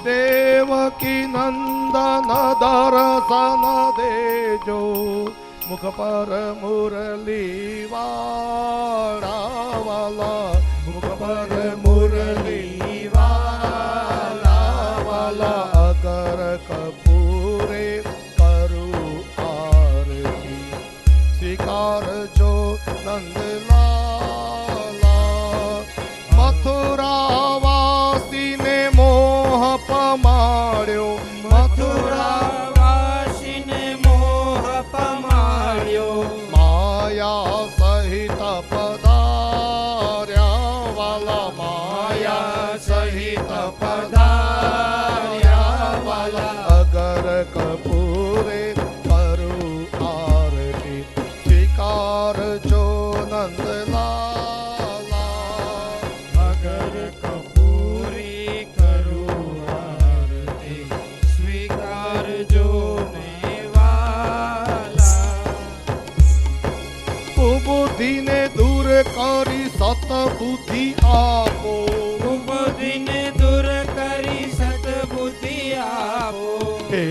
દેવકી નંદન દર્શન દેજો, મુખ પર મુરલી વાળા, મુખ પર મુરલી વાળા, અગર કપૂરે કરું આરતી, સ્વીકારજો નંદલાલા. મથુરા વાસીને મોહ પમાડ્યો, મથુરા વાસીને મોહ પમાડ્યો, માયા સહિત પધાર્યા વાલા, માયા સહિત પધાર્યા વાલા. અગર કપૂરે કરું આરતી, સ્વીકારજો નંદલાલા. અગર કપૂરી કરું આરતી, સ્વીકારજો ને વાલા. કુબુદ્ધિને દૂર કરી સતબુદ્ધિ આપો, કુબુદ્ધિને દૂર કરી સદબુદ્ધિ આપો. હે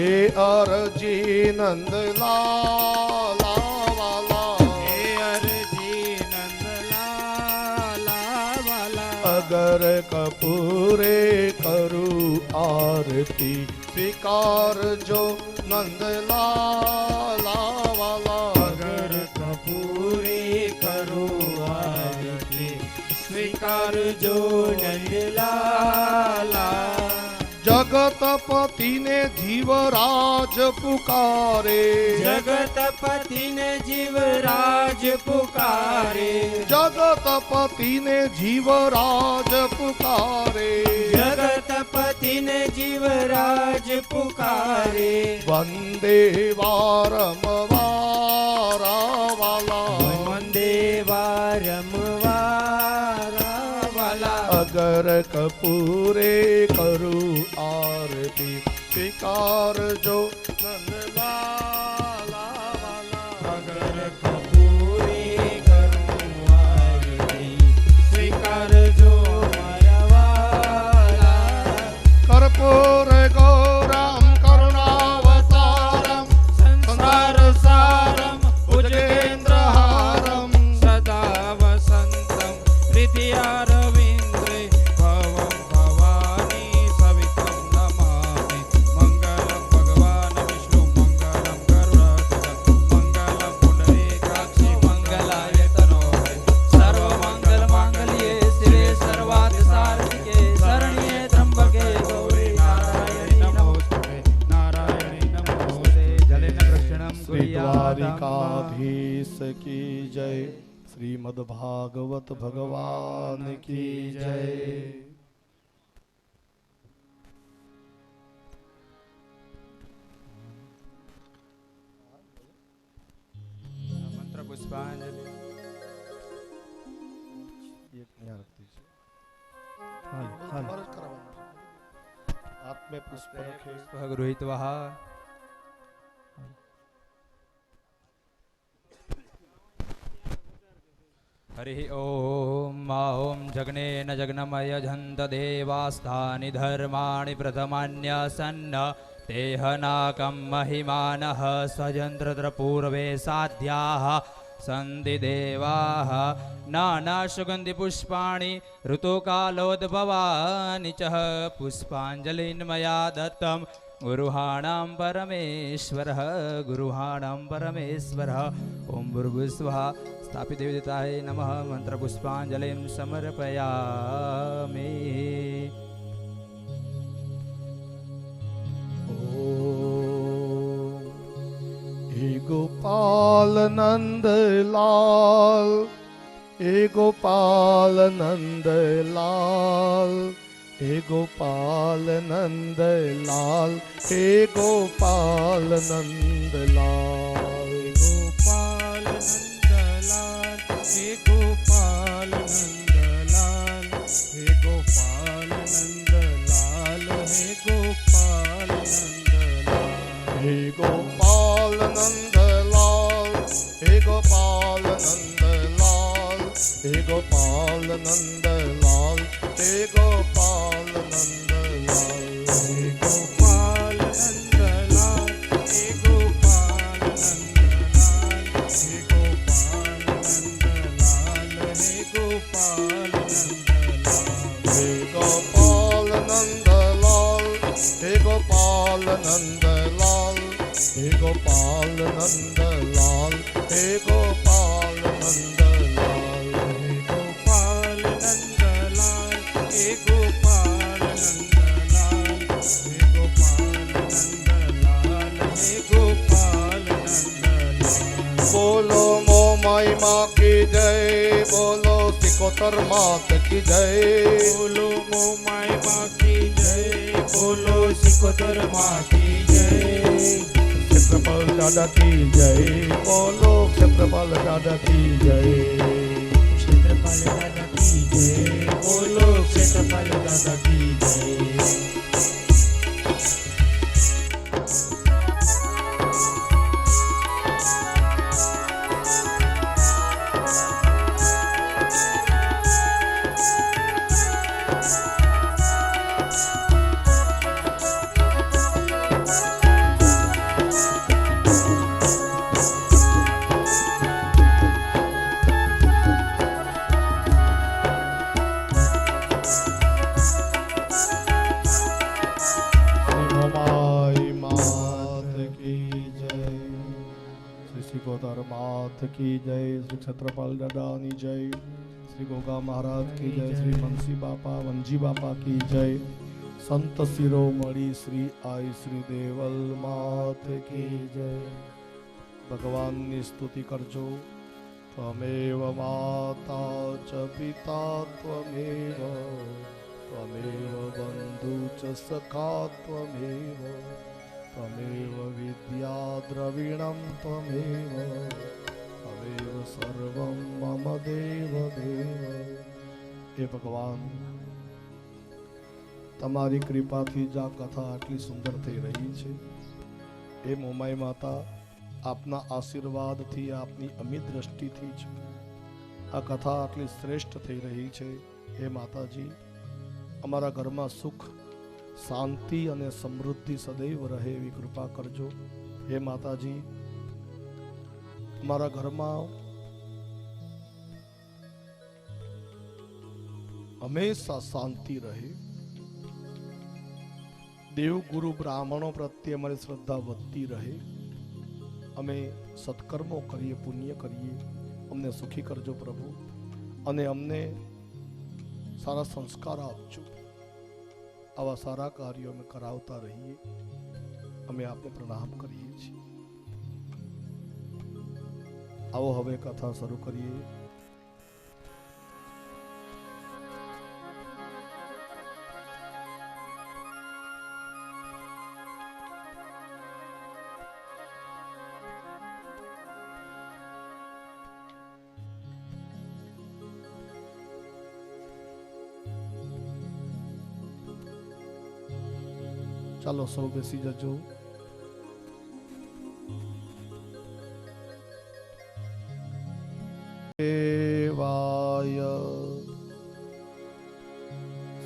અરજી નંદલાલા વાલા, હે અરજી નંદલાલા વાલા. અગર કપૂરે કરું આરતી, સ્વીકારજો નંદલાલા વાલા. અગર કપૂરી કરું આરતી, સ્વીકારજો નંદલાલા. જગતપતિને જીવરાજ પુકારે, જગતપતિને જીવરાજ પુકારે, જગતપતિને જીવરાજ પુકારે. જગતપતિને જીવરાજ પુકારે. વંદે વારમવારા વાલા, વંદે વારમવારા વાલા. અગર કપૂરે કરું આરતી, સ્વીકારજો નંદલાલા વાલા. અગર કપૂરી કરું આરતી, સ્વીકારજો મારા વાલા. કર્પૂર ગૌરમ કરુણાવતારમ, સંસાર સારમ ભુજગેન્દ્રહારમ, સદા વસંતમ હૃદયારવિંદ્રે ભવમ ભવાની સવિતમ નમામિ. મંગલમ ભગવાન વિષ્ણુ મંગલમ ગરુડધ્વજ મંગલમ પુંડરીકાક્ષી મંગલાય તનોહરે. સર્વમંગલ માંગલ્યે શિવે સર્વાર્થ સાધિકે શરણ્યે ત્રંબકે ગૌરી નારાયણી નમોસ્તુતે. નારાયણી નમોસ્તે. જલેન કૃષ્ણમ શ્રી ગુહ્યાતમ. દ્વારિકાધીશ કી જય, શ્રીમદ ભાગવત ભગવાન કી જય. મંત્ર પુષ્પાંજલિ. આત્મે પુષ્પ રખે. ગૃહીત્વઃ. હરિ ઓમ ઓમ જગ્નેન જગ્નમયજંત દેવાસ્તાનિ ધર્માણિ પ્રથમાન્યસન્ન તેહનાકં મહિમાનઃ સજંત્રત્ર પૂર્વે સાધ્યાઃ સન્તિ દેવાઃ નાનાસુગંધિ પુષ્પાણિ ઋતુકાલોદ્ભવાનિ ચ પુષ્પાંજલિન મયા દત્તમ ગુરુહાણાં પરમેશ્વરઃ ગુરુહાણાં પરમેશ્વરઃ. ઓમ ભૂર્ભુવઃ સ્થાપિત દેવતાય નમઃ. મંત્ર પુષ્પાંજલિં સમર્પયામિ. હે ગોપાલ નંદલાલ, હે ગોપાલ નંદલાલ, હે ગોપાલ નંદલાલ, હે ગોપાલ નંદલાલ. ગોપાલ નંદલાલ, હે ગોપાલ નંદલાલ, હે ગોપાલ નંદલાલ, હે ગોપાલ નંદલાલ. હે ગોપાલ નંદલાલ, હે ગોપાલ નંદલાલ, હે ગોપાલ નંદલાલ, હે ગોપાલ નંદલાલ. हे गोपाल नंदलाल हे गोपाल नंदलाल हे गोपाल नंदलाल हे गोपाल नंदलाल हे गोपाल नंदलाल हे गोपाल नंदलाल हे गोपाल नंदलाल हे गोपाल नंदलाल। बोलो मोमाई माँ की जय, बोलो सिकोतर मात की जय, बोलो मोमाई माँ की जय, बोलो सिकोतर माँ की जय, क्षेत्रपाल दादा की जय, बोलो क्षेत्रपाल दादा की जय, क्षेत्रपाल दादा की जय, बोलो क्षेत्रपाल दादा की जय। मात की जय, श्री छत्रपाल दादानी जय, श्री गोगा महाराज की जय, श्री मनसी बापा वंजी बापा की जय, संत शिरोमणि श्री आई श्री देवल मात की जय। भगवान ની સ્તુતિ કરજો। ત્વમેવ માતા ચ પિતા ત્વમેવ, ત્વમેવ બંધુ ચ સખા ત્વમેવ, त्वमेव विद्या द्रविणं त्वमेव, त्वमेव सर्वं मम देव देव। हे भगवान, તમારી કૃપાથી જ આ કથા આટલી સુંદર થઈ રહી છે। એ મોમાઈ માતા, આપના આશીર્વાદથી, આપની અમિત દ્રષ્ટિથી જ આ કથા આટલી શ્રેષ્ઠ થઈ રહી છે। હે માતાજી, અમારા ઘરમાં સુખ, શાંતિ અને સમૃદ્ધિ સદૈવ રહે એવી કૃપા કરજો। હે માતાજી, અમારા ઘરમાં હંમેશા શાંતિ રહે। દેવ ગુરુ બ્રાહ્મણો પ્રત્યે અમારી શ્રદ્ધા વધતી રહે। અમે સત્કર્મો કરીએ, પુણ્ય કરીએ, અમને સુખી કરજો પ્રભુ, અને અમને સારા સંસ્કાર આપજો। આવા સારા કાર્યો અમે કરાવતા રહીએ। અમે આપને પ્રણામ કરીએ છીએ। આવો હવે કથા શરૂ કરીએ। ચાલો સૌ બેસી જજો। દેવાય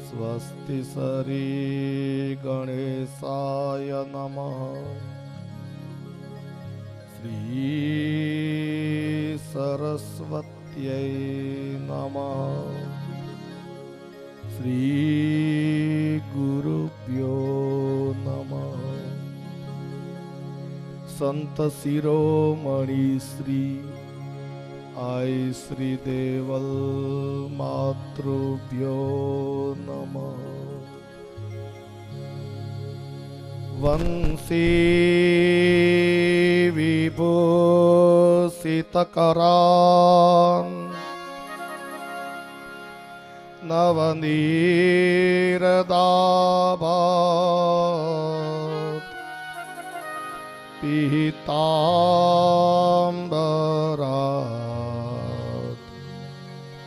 સ્વસ્તિ સરી ગણેશાય નમઃ, શ્રી સરસ્વત્यै નમઃ, શ્રી ગુરુભ્યો નમઃ। સંત શિરોમણિ શ્રી આઈ શ્રી દેવલ માતૃભ્યો નમઃ। વંશી વિભૂષિતકરાન નવનીરદાભાત પીતાંબરાત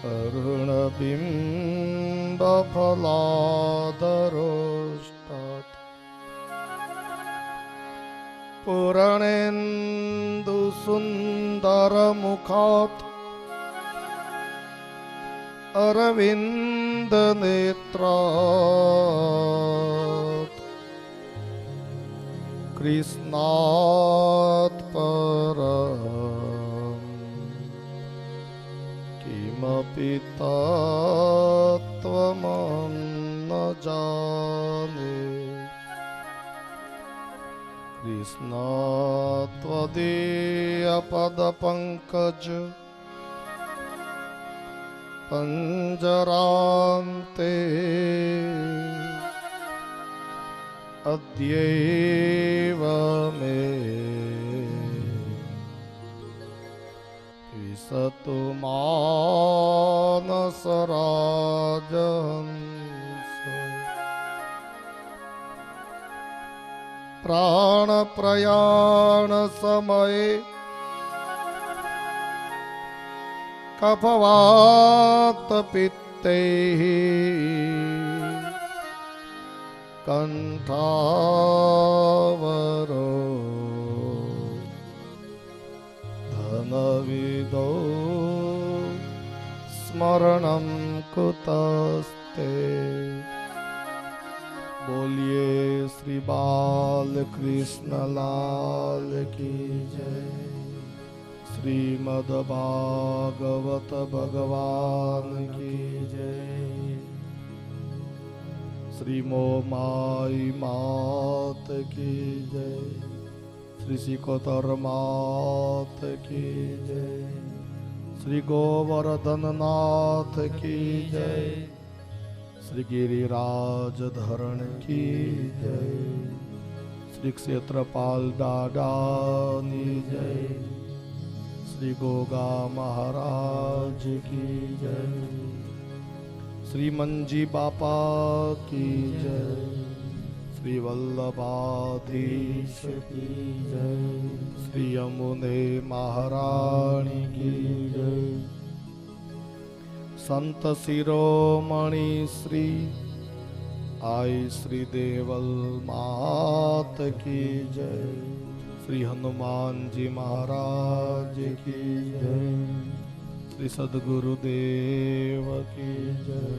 અરુણબિંબફલાદરોષ્ટાત પૂર્ણેન્દુ સુંદરમુખાત અરવિંદ નેત્રાત કૃષ્ણાત પરમ કિમપિ તત્વમસી। न जाने कृष्ण त्वदीय पद पंकज पंजरान्ते अद्यैव मे विसतु मानसराजहंस प्राण प्रयाण समये कफवात पित्तैः कंठावरो धनविदो स्मरणं कुतस्ते। बोलिए श्री बाल कृष्ण लाल की जय। श्रीमद् भागवत भगवान की जय। श्री मोमाई मात की जय। श्री सिकोतर मात की जय। श्री गोवर्धन नाथ की जय। श्री गिरिराज धरण की जय। श्री क्षेत्रपाल दादानी जय। श्री गोगा महाराज की जय। श्री मंजी बापा की जय। श्री वल्लभाधीश की जय। श्री यमुने महारानी की जय। संत शिरोमणि श्री आई श्री देवल मात की जय। श्री हनुमान जी महाराज की जय। श्री सद्गुरुदेव की जय।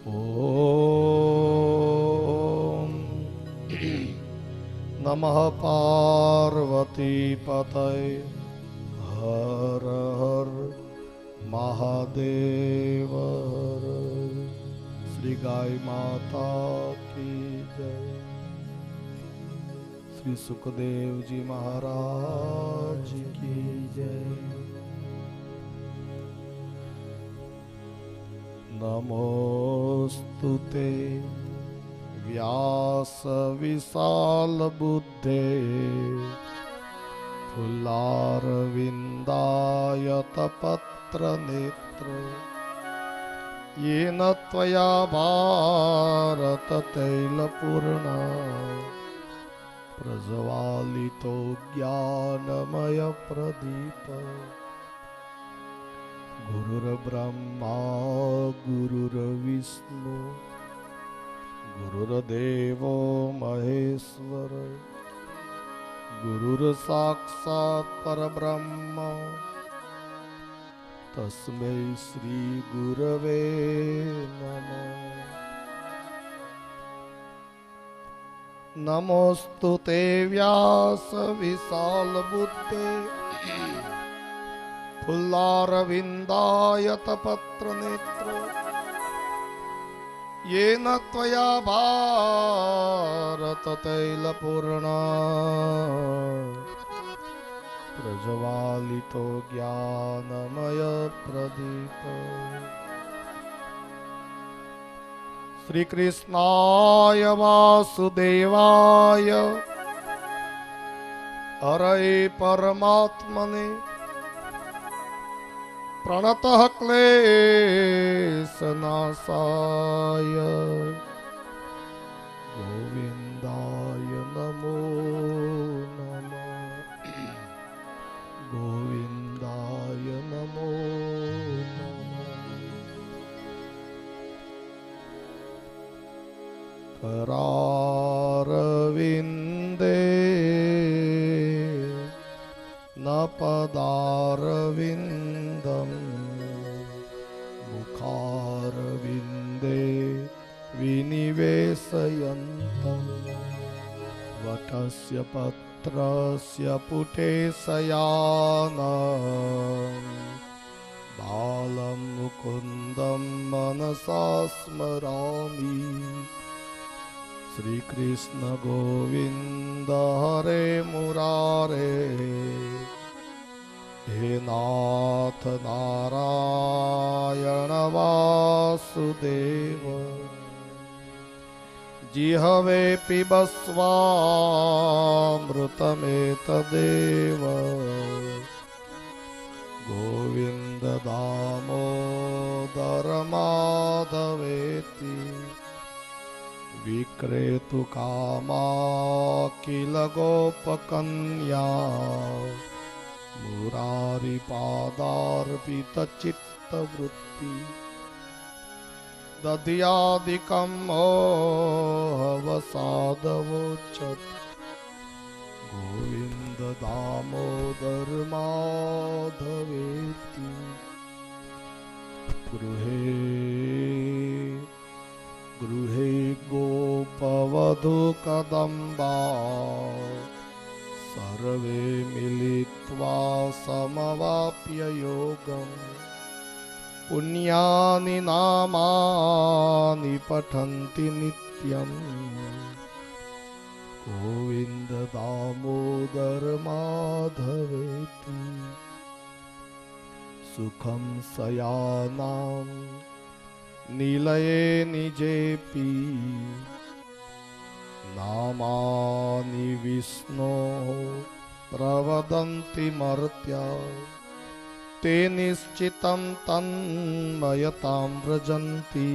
ओम नमः पार्वती पतये हर हर महादेव हर। श्री गाय माता की जय। श्री सुखदेव जी महाराज की जय। नमोस्तुते व्यास विशाल बुद्धे फुल्लारविन्दायत पत्र नेत्र येन त्वया भारत तैलपूर्णा प्रज्वालितो ज्ञानमय प्रदीप। गुरुर्ब्रह्मा गुरुर्विष्णु गुरुर्देवो महेश्वर गुरुर्साक्षात् परब्रह्म तस्मै श्री गुरवे नमः। नमोस्तुते व्यास विशाल बुद्धे फुल्लारविन्दायत पत्र नेत्र येन त्वया भारत तैलपूर्णा प्रज्वालितो ज्ञानमय प्रदीप। श्री कृष्णाय वासुदेवाय हरे परमात्मने प्रणतः क्लेशनाशाय गोविन्दाय नमो नमः। गोविन्दाय नमो नमः। करारविन्दे न पदारविन्दम् मुखारविन्दे विनिवेशयन्तम् वटस्य पत्रस्य पुटे शयानम् बालं मुकुन्दं मनसा स्मरामि श्रीकृष्ण गोविन्द हरे मुरारे हे नाथ नारायण वासुदेव जिहवे पिबस्वामृतमेतदेव गोविन्द दामोदर माधवेति विक्रेतु कामा किल गोपकन्या मुरारी पादार्पित चित्तवृत्ति दध्यादिकं मोहवसादवोचत् गोविन्द दामोदर माधवेति गृहे गृहे गोपवधू कदम्बा सर्वे मिलित्वा समवाप्य योगम् पुण्यानि नामानि पठन्ति नित्यम् गोविन्द दामोदर माधवेति सुखं शयानां निलये निजेपि नामानि विष्णोः प्रवदन्ति मर्त्या ते निश्चितं तन्मयतां व्रजन्ति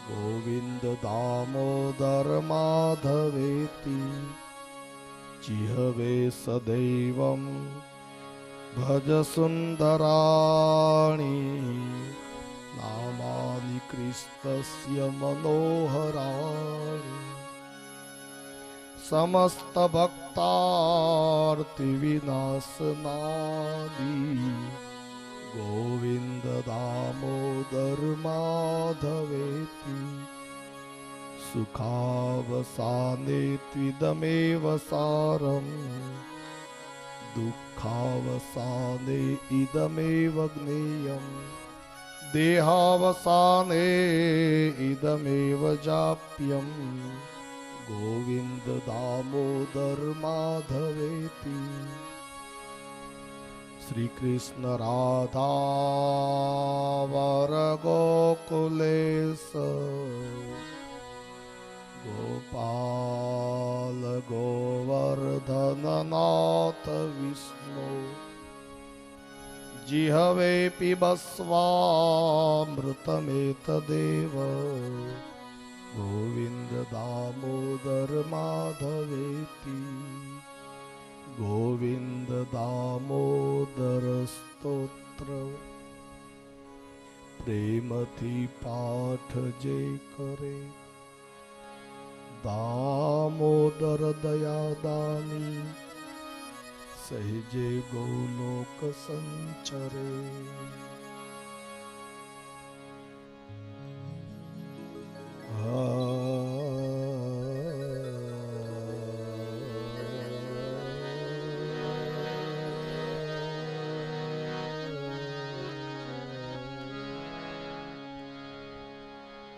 गोविन्द दामोदर माधवेति जिहवे सदैवं भज सुन्दराणि नामानि कृष्णस्य मनोहराणि समस्त भक्तार्तिविनाशनानि गोविन्द दामोदर माधवेति सुखावसाने त्विदमेव सारम् दुःखावसाने इदमेव ज्ञेयम् देहावसाने इदमेव जाप्यम् गोविन्द दामोदर माधवेति श्री कृष्ण राधा वर गोकुलेश गोपाल गोवर्धन नाथ विष्णु जिहवे पिबस्वामृतमेतदेव गोविन्द दामोदर माधवेति गोविन्द दामोदर स्तोत्र प्रेमथी पाठ जे करे दामोदर दयादानी सहजे गोलोक संचरे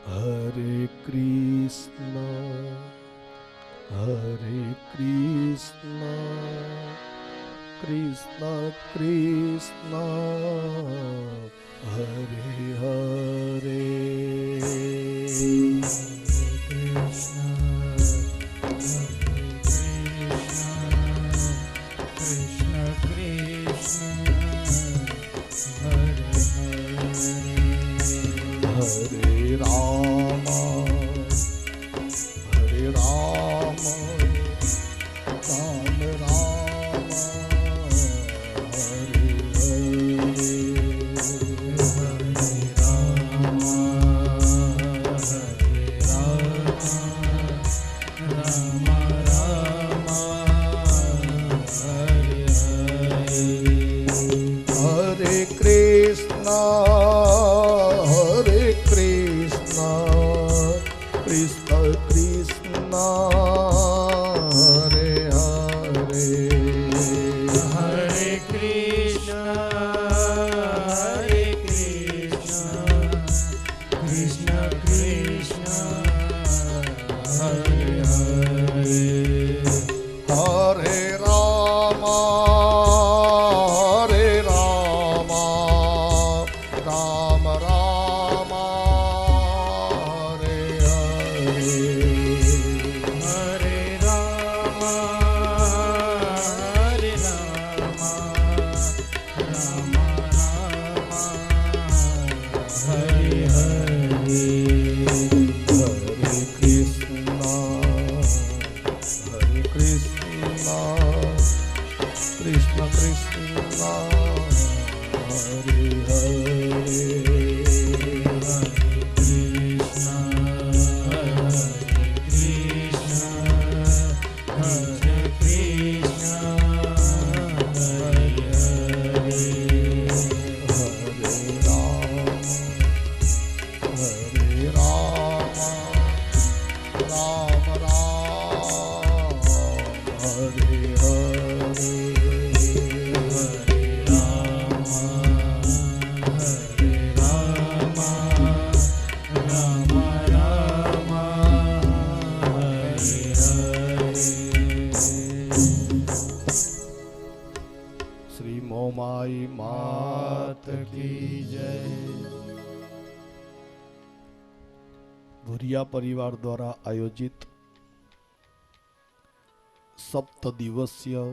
हरे कृष्ण कृष्ण कृष्ण हरे हरे कृष्ण कृष्ण हरे हरे हरे राम राम राम हरे हरे हरे कृष्ण कृष्ण कृष्ण हरे हरे हरे कृष्ण ભુરિયા પરિવાર દ્વારા આયોજિત સપ્ત દિવસીય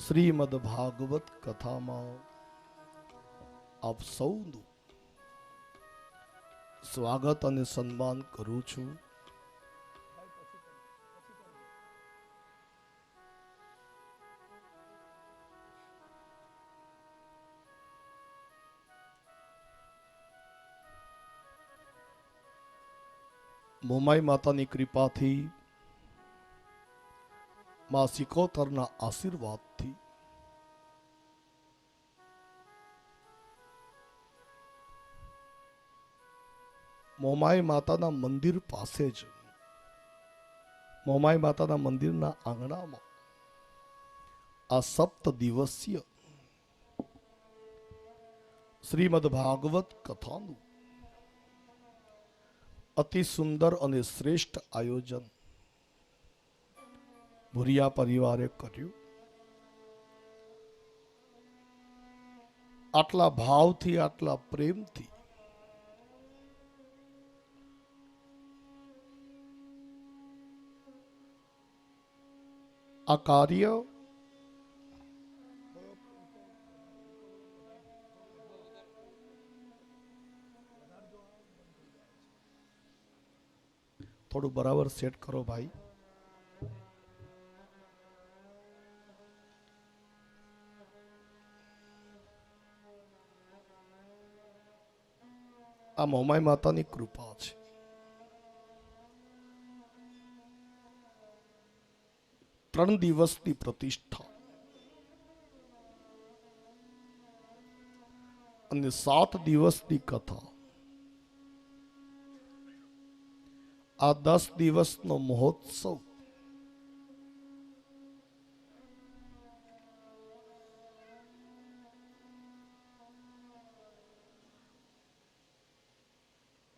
શ્રીમદ ભાગવત કથામાં આપ સૌનું સ્વાગત અને સન્માન કરું છું. મોમાઈ માતાની કૃપાથી, માં સિકોતરના આશીર્વાદથી મોમાઈ માતાના મંદિર પાસે જ, મોમાઈ માતાના મંદિરના આંગણામાં આ સપ્ત દિવસીય શ્રીમદ ભાગવત કથાનું અતિ સુંદર અને શ્રેષ્ઠ આયોજન ભુરિયા પરિવારે કર્યું. આટલા ભાવથી, આટલા પ્રેમથી આ કાર્ય થોડું બરાબર સેટ કરો ભાઈ. આ મોમાઈ માતાની કૃપા છે. ત્રણ દિવસની પ્રતિષ્ઠા અને 7 દિવસની કથા. આ 10 દિવસનો મહોત્સવ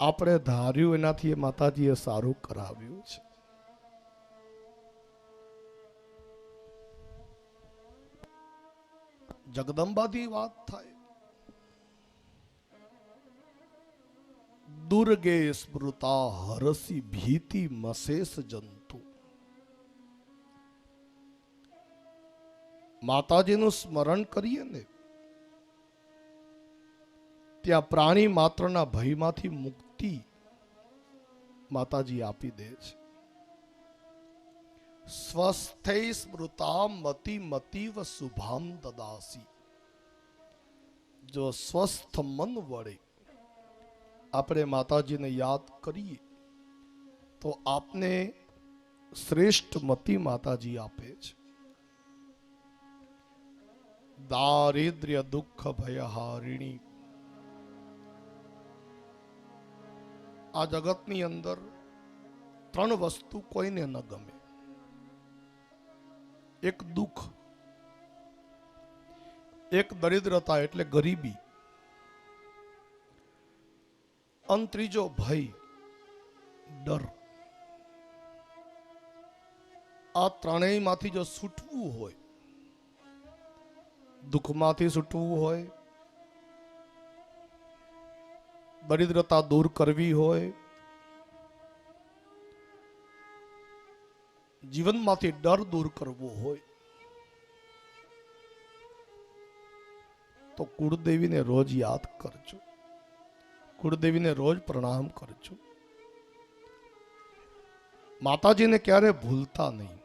આપણે ધાર્યું એનાથી માતાજીએ સારું કરાવ્યું છે. જગદંબાથી વાત થાય, દુર્ગે સ્મૃતા હરસી ભીતિ મશેષ જંતુ. માતાજીનું સ્મરણ કરીએ ને ત્યાં પ્રાણી માત્રના ભયમાંથી મુક્તિ માતાજી આપી દે છે. સ્વસ્થે સ્મૃતા મતિ મતિવ શુભામ દદાસી. જો સ્વસ્થ મન વડે આપણે માતાજીને યાદ કરીએ તો આપને શ્રેષ્ઠ મતિ માતાજી આપે છે. દારિદ્ર્ય દુઃખ ભયહારિણી. આ જગતની અંદર 3 વસ્તુ કોઈને ન ગમે. એક દુઃખ, એક દરિદ્રતા એટલે ગરીબી, અને ત્રીજો ભય, ડર. આ ત્રણેયમાંથી જો છૂટવું હોય, દુઃખમાંથી છૂટવું હોય, દરિદ્રતા દૂર કરવી હોય, જીવનમાંથી ડર દૂર કરવો હોય, તો કુળદેવીને રોજ યાદ કરજો, કુળદેવીને રોજ પ્રણામ કરજો. માતાજીને ક્યારે ભૂલતા નહીં.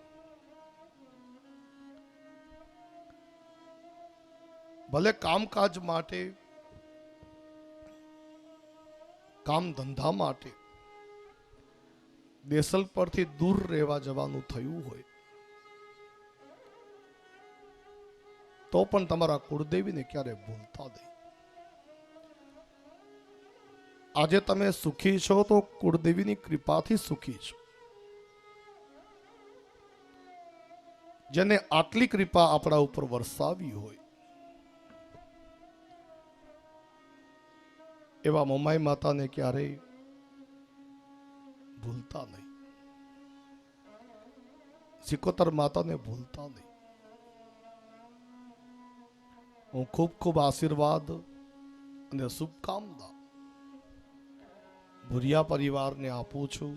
ભલે કામકાજ માટે, કામ ધંધા માટે દેસલ પરથી દૂર રહેવા જવાનું થયું હોય તો પણ તમારા કુળદેવીને ક્યારે ભૂલતા નહીં. આજે તમે સુખી છો તો કુળદેવીની કૃપાથી સુખી છો. જેને આટલી કૃપા આપણા ઉપર વરસાવી હોય એવા મોમાઈ માતાને ક્યારેય ભૂલતા નહીં. સિકોતર માતાને ભૂલતા નહીં. હું ખૂબ ખૂબ આશીર્વાદ અને શુભકામના ભુરિયા પરિવારને આપું છું.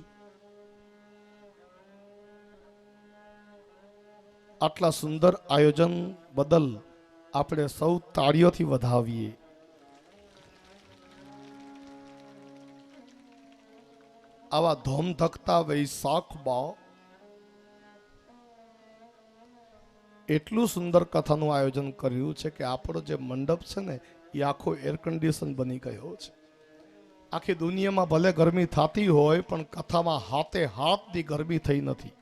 આટલા સુંદર આયોજન બદલ આપણે સૌ તાળીઓથી વધાવીએ. આવા ધોમધકતા વૈશાખમાં એટલું સુંદર કથાનું આયોજન કર્યું છે કે આપણો જે મંડપ છે ને એ આખો એર કન્ડિશન બની ગયો છે. આખી દુનિયામાં ભલે ગરમી થતી હોય પણ કથામાં હાથે હાથની ગરમી થઈ નથી.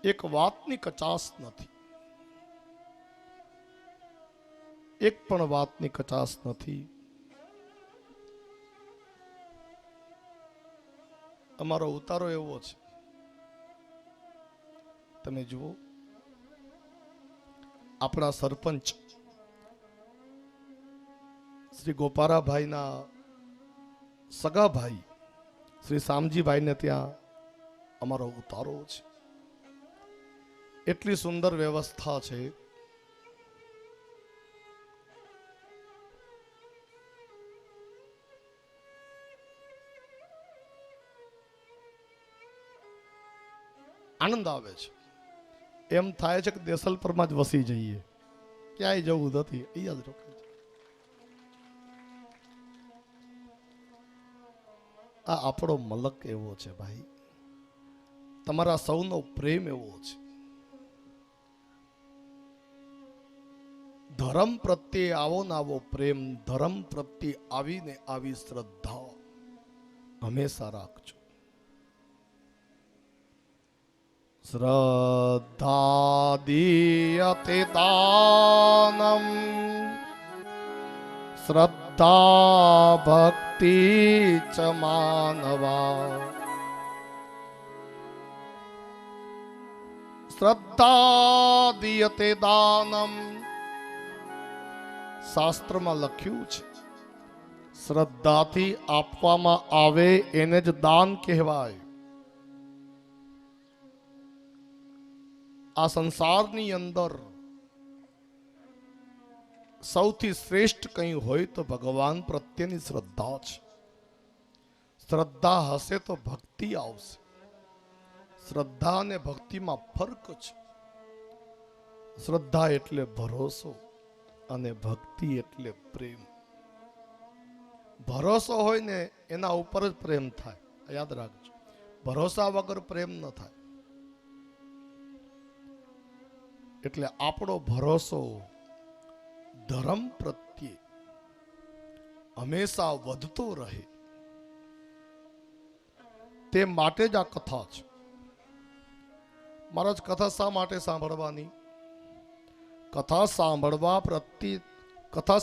એક વાતની કચાશ નથી, એક પણ વાતની કચાશ નથી. અમારો ઉતારો એવો છે, તમે જુઓ, આપણા સરપંચ શ્રી ગોપારાભાઈના સગા ભાઈ શ્રી શામજીભાઈને ત્યાં અમારો ઉતારો છે. એટલી સુંદર વ્યવસ્થા છે. આનંદ આવે છે. એમ થાય છે કે દેસલપરમાં જ વસી જઈએ, ક્યાંય જવું નથી, અહીંયા જ રોકાય છે. આ આપણો મલક એવો છે ભાઈ, તમારા સૌનો પ્રેમ એવો છે. ધર્મ પ્રત્યે આવો ને આવો પ્રેમ, ધર્મ પ્રત્યે આવીને આવી શ્રદ્ધા હંમેશા રાખજો. શ્રદ્ધા દીયતે દાનમ, શ્રદ્ધા ભક્તિ ચ માનવા, શ્રદ્ધા દીયતે દાનમ. શાસ્ત્રમાં લખ્યું છે શ્રદ્ધાથી આપવામાં આવે એને જ દાન કહેવાય. આ સંસારની અંદર સૌથી શ્રેષ્ઠ કંઈ હોય તો ભગવાન પ્રત્યેની શ્રદ્ધા છે. શ્રદ્ધા હશે તો ભક્તિ આવશે. શ્રદ્ધા અને ભક્તિમાં ફરક છે. શ્રદ્ધા એટલે ભરોસો અને ભક્તિ એટલે પ્રેમ. ભરોસો હોય ને એના ઉપર જ પ્રેમ થાય, યાદ રાખજો. ભરોસા વગર પ્રેમ ન થાય. એટલે આપણો ભરોસો ધર્મ પ્રત્યે હંમેશા વધતો રહે તે માટે જ આ કથા છે. મહારાજ, કથા શા માટે સાંભળવાની? કથા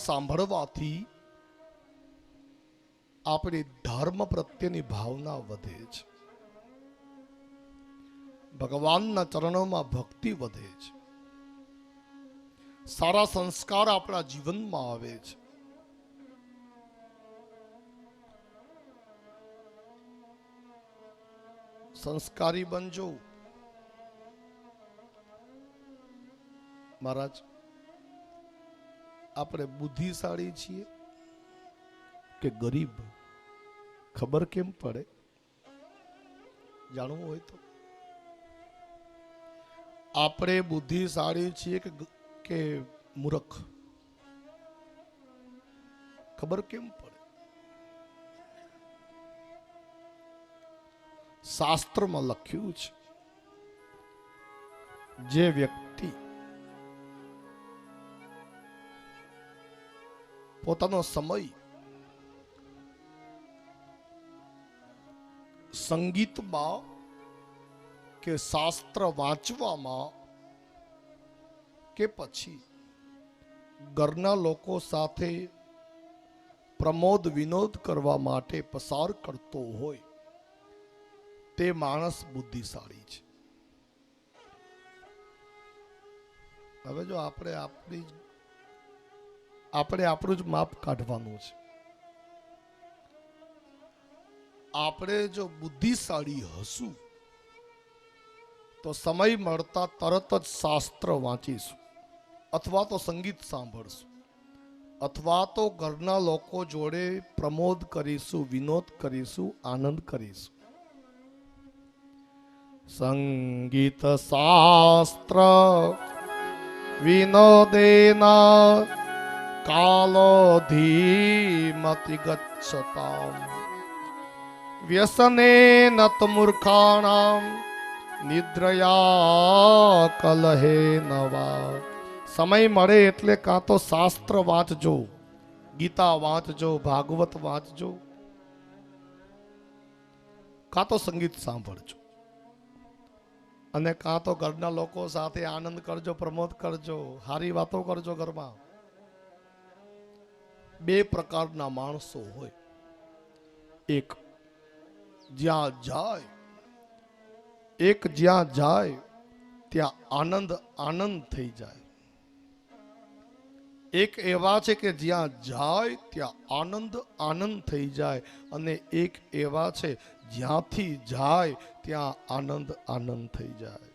સાંભળવાથી આપણી ધર્મ પ્રત્યેની ભાવના વધે છે. ભગવાનના ચરણોમાં ભક્તિ વધે છે. સારા સંસ્કાર આપણા જીવનમાં આવે છે. સંસ્કારી બનજો. મહારાજ, આપણે બુદ્ધિશાળી છીએ કે ગરીબ ખબર કેમ પડે? જાણવું હોય તો. આપણે બુદ્ધિશાળી છીએ કે મૂર્ખ ખબર કેમ પડે? શાસ્ત્રમાં લખ્યું છે જે વ્યક્તિ પોતાનો સમય સંગીતમાં કે શાસ્ત્ર વાંચવામાં કે પછી ઘરના લોકો સાથે પ્રમોદ વિનોદ કરવા માટે પસાર કરતો હોય તે માણસ બુદ્ધિશાળી છે. હવે જો આપણે આપણું જ માપ કાઢવાનું છે. આપણે જો બુદ્ધિશાળી હશું તો સમય મળતા તરત જ શાસ્ત્ર વાંચીશું. અથવા તો સંગીત સાંભળશું, અથવા તો ઘરના લોકો જોડે પ્રમોદ કરીશું, વિનોદ કરીશું, આનંદ કરીશું. સંગીત શાસ્ત્ર વિનોદેના કાલો ધીમતિ ગચ્છતામ વ્યસને નત મૂર્ખાણામ નિદ્રયા કલહે નવા. સમય મળે એટલે કાં તો શાસ્ત્ર વાંચજો, ગીતા વાંચજો, ભાગવત વાંચજો, કાં તો સંગીત સાંભળજો, અને કાં તો ઘરના લોકો સાથે આનંદ કરજો, પ્રમોદ કરજો, સારી વાતો કરજો. ઘરમાં બે પ્રકારના માણસો હોય. એક જ્યાં જાય ત્યાં આનંદ થઈ જાય. એક એવા છે કે જ્યાં જાય ત્યાં આનંદ થઈ જાય, અને એક એવા છે જ્યાંથી જાય ત્યાં આનંદ થઈ જાય.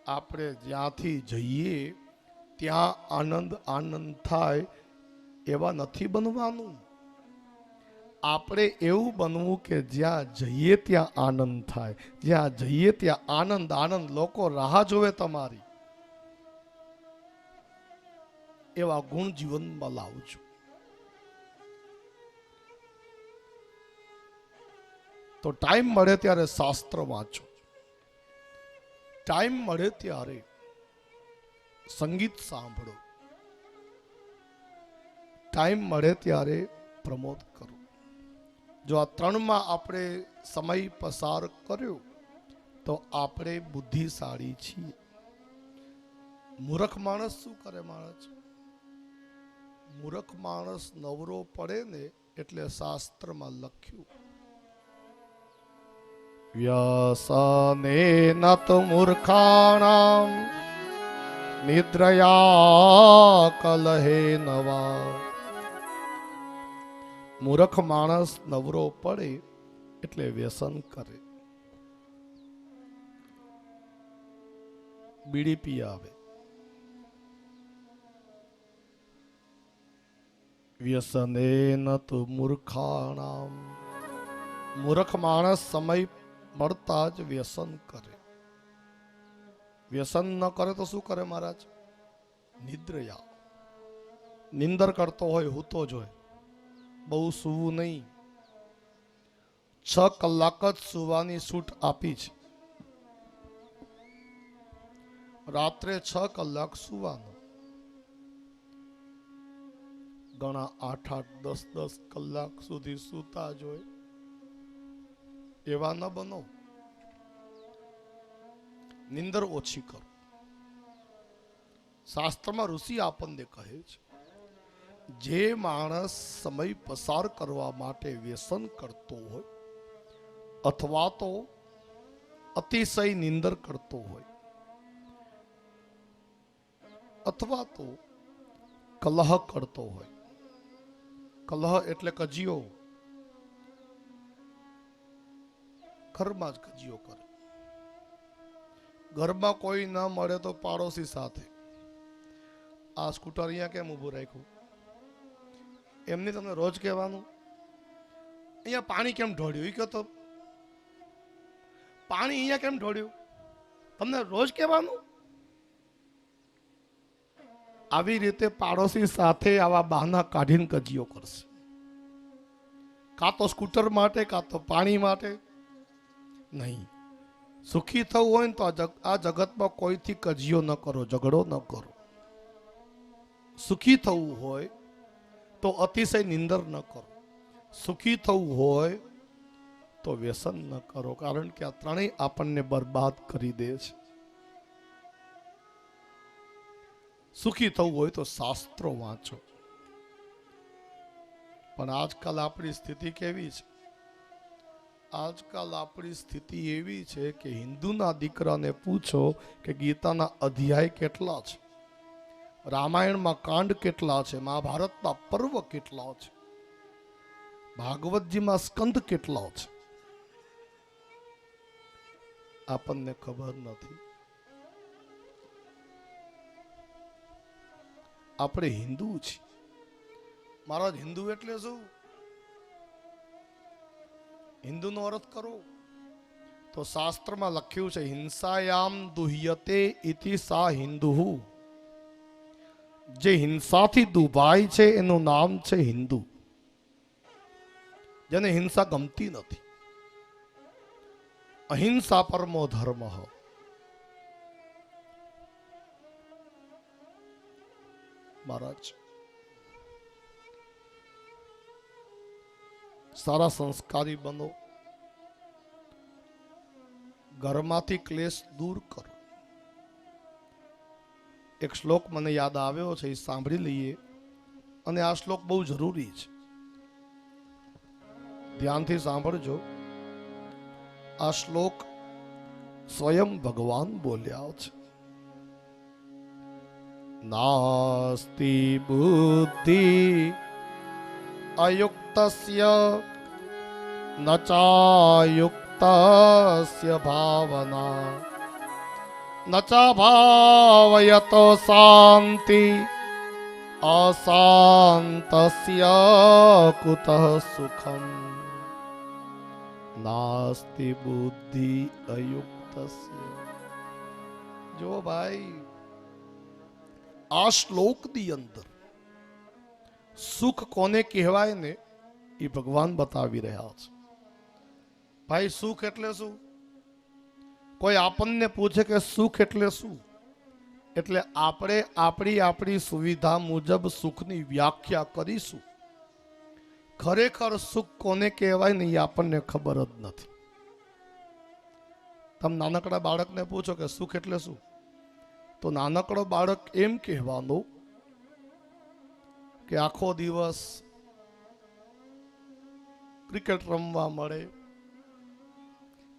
આપણે જ્યાંથી જઈએ ત્યાં આનંદ થાય એવા નથી બનવાનું. આપણે એવું બનવું કે જ્યાં જઈએ ત્યાં આનંદ થાય, જ્યાં જઈએ ત્યાં આનંદ. લોકો રાહ જોવે તમારી. એવા ગુણ જીવનમાં લાવજો. તો ટાઈમ મળે ત્યારે શાસ્ત્ર વાંચો, ટાઈમ મળે ત્યારે સંગીત સાંભળો, ટાઈમ મળે ત્યારે પ્રમોદ કરો. જો આ ત્રણમાં આપણે સમય પસાર કર્યો તો આપણે બુદ્ધિશાળી છીએ. મૂર્ખ માણસ શું કરે? મૂર્ખ માણસ નવરો પડે ને એટલે શાસ્ત્રમાં લખ્યું, વ્યસને નત મૂર્ખાણામ નિદ્રયા કલહે નવા. મૂર્ખ માણસ નવરો પડે એટલે વ્યસન કરે, બીડી પી આવે. વ્યસને નત મૂર્ખાણામ. મૂર્ખ માણસ સમય મળતા જ વ્યસન કરે. વ્યસન ન કરે તો શું કરે મહારાજ? નિદ્રયા. નિંદર કરતો હોય, હૂતો જ હોય, બહુ સૂવું નહીં. 6 કલાક જ સૂવાની છૂટ આપી છે. રાત્રે 6 કલાક સૂવાનું. ઘણા 8-8, 10-10 કલાક સુધી સૂતા જ હોય. એવા ન બનો. નિંદર ઓછી કરો. શાસ્ત્રમાં ઋષિ આપણને કહે છે, જે માણસ સમય પસાર કરવા માટે વ્યસન કરતો હોય અથવા તો અતિશય નિંદર કરતો હોય અથવા તો કલહ કરતો હોય. કલહ એટલે કજીયો. ઘરમાં જ કજીયો કરે. ઘરમાં કોઈ ન મળે તો પાડોશી સાથે, આ સ્કૂટર અહીંયા કેમ ઊભું રાખ્યું? એમને તમને રોજ કહેવાનું, અહીંયા પાણી કેમ ઢોળ્યું? એ કહો તો પાણી અહીંયા કેમ ઢોળ્યું? તમને રોજ કહેવાનું. આવી રીતે પાડોશી સાથે આવા બહાના કાઢીને કજીયો કરશે. કાં તો સ્કૂટર માટે, કાં તો પાણી માટે. નહીં, સુખી થવું હોય ને તો આ જગતમાં કોઈથી કજીયો ન કરો, ઝઘડો ન કરો. સુખી થવું હોય તો અતિશય નિંદર ન કરો. સુખી થવું હોય તો વ્યસન ન કરો, કારણ કે આ ત્રણેય આપણને બરબાદ કરી દે છે. સુખી થવું હોય તો શાસ્ત્રો વાંચો. પણ આજકાલ આપણી સ્થિતિ કેવી છે? આજકાલ આપણી સ્થિતિ એવી છે કે હિન્દુના દીકરાને પૂછો કે ગીતાના અધ્યાય કેટલા છે, રામાયણમાં કાંડ કેટલા છે, મહાભારતના પર્વ કેટલા છે, ભાગવતજીમાં સ્કંદ કેટલા છે. આપણને ખબર નથી. આપણે હિન્દુ છીએ. મહારાજ, હિન્દુ એટલે શું? હિન્દુનો અર્થ કરો તો શાસ્ત્રમાં લખ્યું છે, હિંસાયામ દુહ્યતે ઇતિ સા હિન્દુ. જે હિંસાથી દુભાય છે એનું નામ છે હિન્દુ. જેને હિંસા ગમતી નથી. અહિંસા પરમો ધર્મ. મહારાજ, સારા સંસ્કારી બનો, ઘરમાંથી ક્લેશ દૂર કરો. એક શ્લોક મને યાદ આવ્યો છે, એ સાંભળી લઈએ. અને આ શ્લોક બહુ જરૂરી છે, ધ્યાનથી સાંભળજો. આ શ્લોક સ્વયં ભગવાન બોલ્યા છે. નાસ્તિ બુદ્ધિ અયુક્તસ્ય ન ચાયુક્તસ્ય ભાવના ન ચા ભાવયતો શાંતિ અશાંતસ્ય કુતઃ સુખમ. નાસ્તિ બુદ્ધિ અયુક્તસ્ય. જો ભાઈ, આ શ્લોકની અંદર સુખ કોને કહેવાય ને એ ભગવાન બતાવી રહ્યા છે. ભાઈ, સુખ એટલે શું? કોઈ આપણને પૂછે કે સુખ એટલે શું, એટલે આપણે આપણી સુવિધા મુજબ સુખની વ્યાખ્યા કરીશું. ખરેખર સુખ કોને કહેવાય ને એ આપણને ખબર જ નથી. તમે નાનકડા બાળકને પૂછો કે સુખ એટલે શું, તો નાનકડો બાળક એમ કહેવાનું કે આખો દિવસ ક્રિકેટ રમવા મળે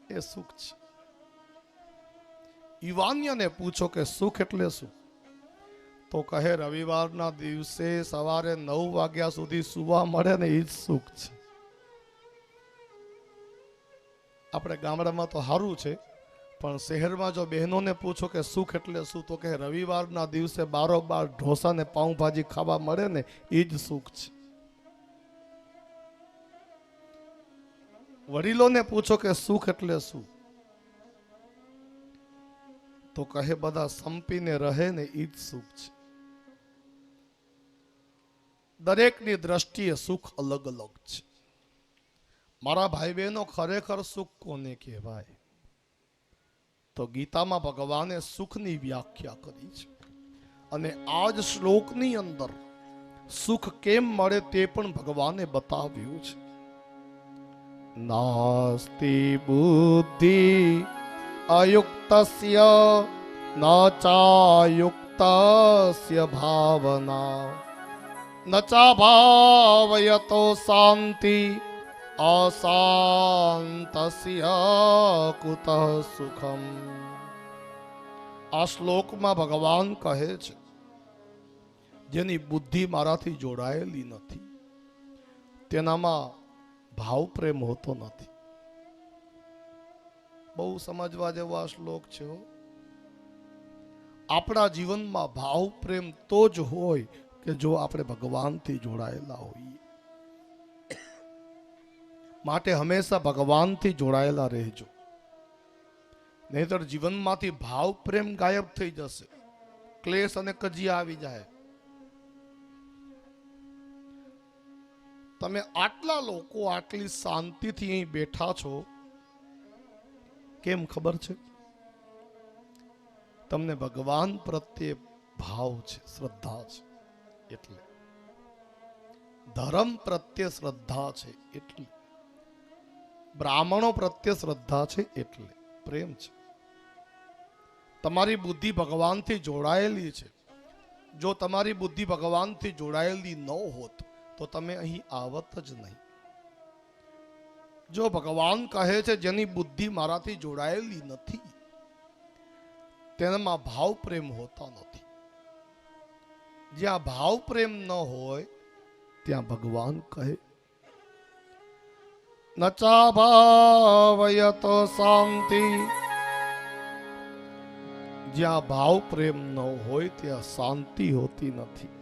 એ સુખ છે. યુવાનીઓને પૂછો કે સુખ એટલે શું, તો કહે રવિવારના દિવસે સવારે 9 વાગ્યા સુધી સુવા મળે ને એ જ સુખ છે. આપણે ગામડામાં તો સારું છે, પણ શહેરમાં જો બહેનોને પૂછો કે સુખ એટલે શું, તો કે રવિવારના દિવસે બારોબાર ઢોસા ને પાઉંભાજી ખાવા મળે ને એ જ સુખ છે. વડીલોને પૂછો કે સુખ એટલે શું, તો કહે બધા સંપીને રહે ને એ જ સુખ છે. દરેકની દ્રષ્ટિએ સુખ અલગ અલગ છે. મારા ભાઈ બહેનો, ખરેખર સુખ કોને કહેવાય? તો ગીતામાં ભગવાને સુખની વ્યાખ્યા કરી છે. અને આ જ શ્લોકની અંદર સુખ કેમ મળે તે પણ ભગવાને બતાવ્યું છે. નાસ્તિ બુદ્ધિ અયુક્તસ્ય ન ચાયુક્તસ્ય ભાવના ન ચા ભાવયતો શાંતિ અશાંતસ્ય કુતઃ સુખમ. આ શ્લોકમાં ભગવાન કહે છે, જેની બુદ્ધિ મારાથી જોડાયેલી નથી તેનામાં ભાવ પ્રેમ હોતો નથી. બહુ સમજવા જેવો આ શ્લોક છે. આપણા જીવનમાં ભાવ પ્રેમ તો જ હોય કે જો આપણે ભગવાનથી જોડાયેલા હોઈએ. માટે હંમેશા ભગવાનથી જોડાયેલા રહેજો, નહીતર જીવનમાંથી ભાવ પ્રેમ ગાયબ થઈ જશે, ક્લેશ અને કજિયા આવી જાય. તમે આટલા લોકો આટલી શાંતિથી અહીં બેઠા છો, કેમ ખબર છે? તમને ભગવાન પ્રત્યે ભાવ છે, શ્રદ્ધા છે એટલે. ધર્મ પ્રત્યે શ્રદ્ધા છે એટલે. બ્રાહ્મણો પ્રત્યે શ્રદ્ધા છે એટલે પ્રેમ છે. તમારી બુદ્ધિ ભગવાનથી જોડાયેલી છે. જો તમારી બુદ્ધિ ભગવાનથી જોડાયેલી ન હોત તો તમે અહીં આવત જ નહીં. જો ભગવાન કહે છે જેની બુદ્ધિ મારાથી જોડાયેલી નથી તેનામાં ભાવ પ્રેમ હોતા નથી. જ્યાં ભાવ પ્રેમ ન હોય ત્યાં ભગવાન કહે ન ચા ભાવયતો શાંતિ જ્યાં ભાવ પ્રેમ ન હોય ત્યાં શાંતિ હોતી નથી.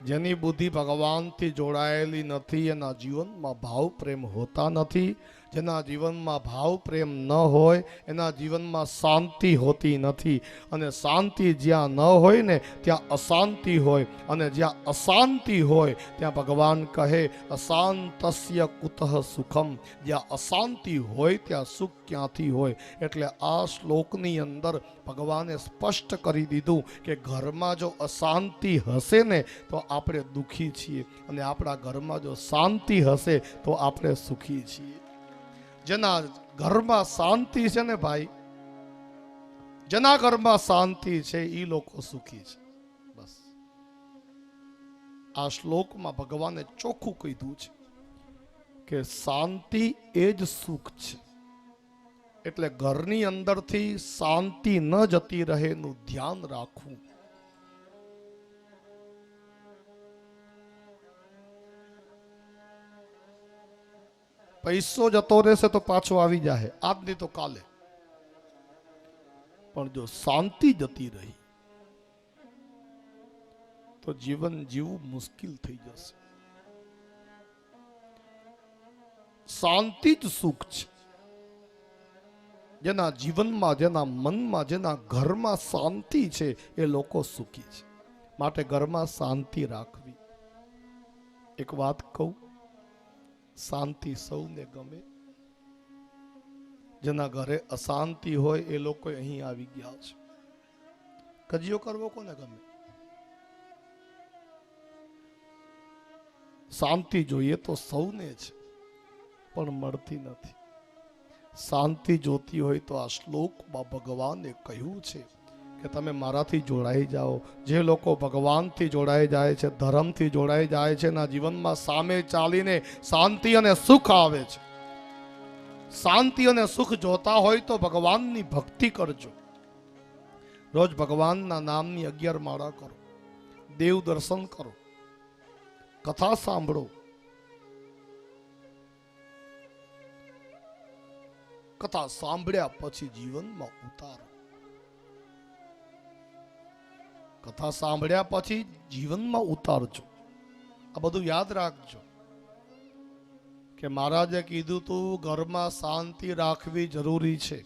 જેની બુદ્ધિ ભગવાનથી જોડાયેલી નથી એના જીવનમાં ભાવ પ્રેમ હોતા નથી. જેના જીવનમાં ભાવ પ્રેમ ન હોય એના જીવનમાં શાંતિ હોતી નથી. અને શાંતિ જ્યાં ન હોય ને ત્યાં અશાંતિ હોય, અને જ્યાં અશાંતિ હોય ત્યાં ભગવાન કહે અશાંતસ્ય કુતઃ સુખમ. જ્યાં અશાંતિ હોય ત્યાં સુખ ક્યાંથી હોય. એટલે આ શ્લોકની અંદર ભગવાને સ્પષ્ટ કરી દીધું કે ઘરમાં જો અશાંતિ હશે ને તો આપણે દુઃખી છીએ, અને આપણા ઘરમાં જો શાંતિ હશે તો આપણે સુખી છીએ. જેના ઘરમાં શાંતિ છે ને ભાઈ, જેના ઘરમાં શાંતિ છે એ લોકો સુખી છે. બસ આ શ્લોકમાં ભગવાને ચોખ્ખું કીધું છે કે શાંતિ એ જ સુખ છે. એટલે ઘરની અંદરથી શાંતિ ન જતી રહે એનું ધ્યાન રાખવું. પૈસો જતો રહેશે તો પાછો આવી જાય, આજ નહીં તો કાલે. પણ જો શાંતિ જતી રહી તો જીવન જીવવું મુશ્કેલ થઈ જશે. શાંતિ જ સુખ છે. જેના જીવનમાં, જેના મનમાં, જેના ઘરમાં શાંતિ છે એ લોકો સુખી છે. માટે ઘરમાં શાંતિ રાખવી. એક વાત કહું, શાંતિ સૌને ગમે. જેના ઘરે અશાંતિ હોય એ લોકો અહીં આવી ગયા છે. કજિયો કરવો કોને ગમે? શાંતિ જોઈએ તો સૌને છે, પણ મળતી નથી. શાંતિ જોતી હોય તો આ શ્લોકમાં ભગવાને કહ્યું છે કે તમે મારાથી જોડાઈ જાઓ. જે લોકો ભગવાનથી જોડાઈ જાય છે, ધર્મથી જોડાઈ જાય છે, એના જીવનમાં સામે ચાલીને શાંતિ અને સુખ આવે છે. શાંતિ અને સુખ જોતા હોય તો ભગવાનની ભક્તિ કરજો. રોજ ભગવાનના નામની 11 માળા કરો, દેવ દર્શન કરો, કથા સાંભળો. કથા સાંભળ્યા પછી જીવનમાં ઉતારો. કથા સાંભળ્યા પછી જીવનમાં ઉતારજો. આ બધું યાદ રાખજો કે મહારાજે કીધું તું ઘરમાં શાંતિ રાખવી જરૂરી છે.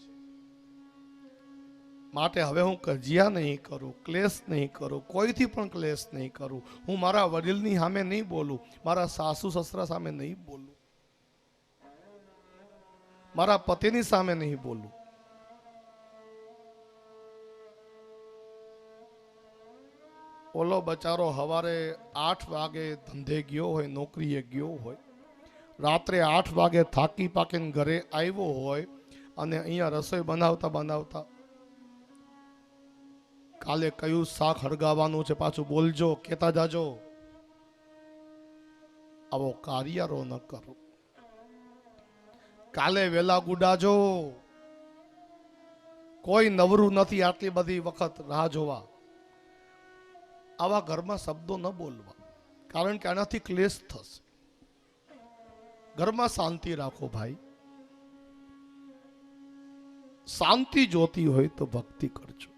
માટે હવે હું કજિયા નહીં કરું, ક્લેશ નહીં કરું, કોઈથી પણ ક્લેશ નહીં કરું. હું મારા વડીલની સામે નહીં બોલું, મારા સાસુ સસરા સામે નહીં બોલું, મારા પતિની સામે નહીં બોલું. ઓલો બચારો સવારે 8 વાગે ધંધે ગયો હોય, નોકરીએ ગયો હોય, રાત્રે 8 વાગે થાકી પાકીને ઘરે આવ્યો હોય, અને અહીંયા રસોઈ બનાવતા બનાવતા કાલે કયું શાક હળગાવાનું છે પાછું બોલજો, કહેતા જાજો. આવો કાર્યારો ન કરો. કાલે વેલા ગુડાજો. કોઈ નવરું નથી આટલી બધી વખત રાહ જોવા. આવા ઘરમાં શબ્દો ન બોલવા, કારણ કે આનાથી ક્લેશ થશે. ઘરમાં શાંતિ રાખો ભાઈ. શાંતિ જોતી હોય તો ભક્તિ કરજો.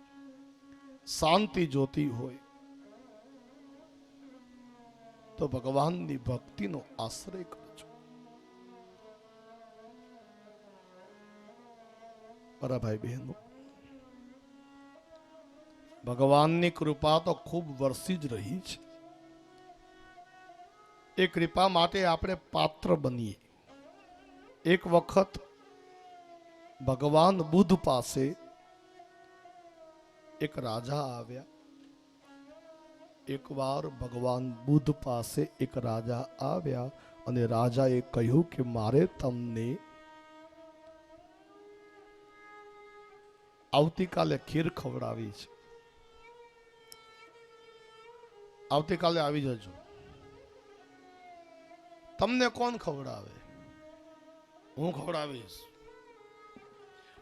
શાંતિ જોતી હોય તો ભગવાનની ભક્તિનો આશ્રય કરજો. મારા ભાઈ બહેનો, ભગવાનની કૃપા તો ખૂબ વરસી જ રહી છે. એ કૃપા માટે આપણે પાત્ર બનીએ. એક વખત ભગવાન બુદ્ધ પાસે એક રાજા આવ્યા. એકવાર ભગવાન બુદ્ધ પાસે એક રાજા આવ્યા અને રાજાએ કહ્યું કે મારે તમને આવતીકાલે ખીર ખવડાવી છે. આવતીકાલે આવી જજો. તમને કોણ ખવડાવે? હું ખવડાવીશ.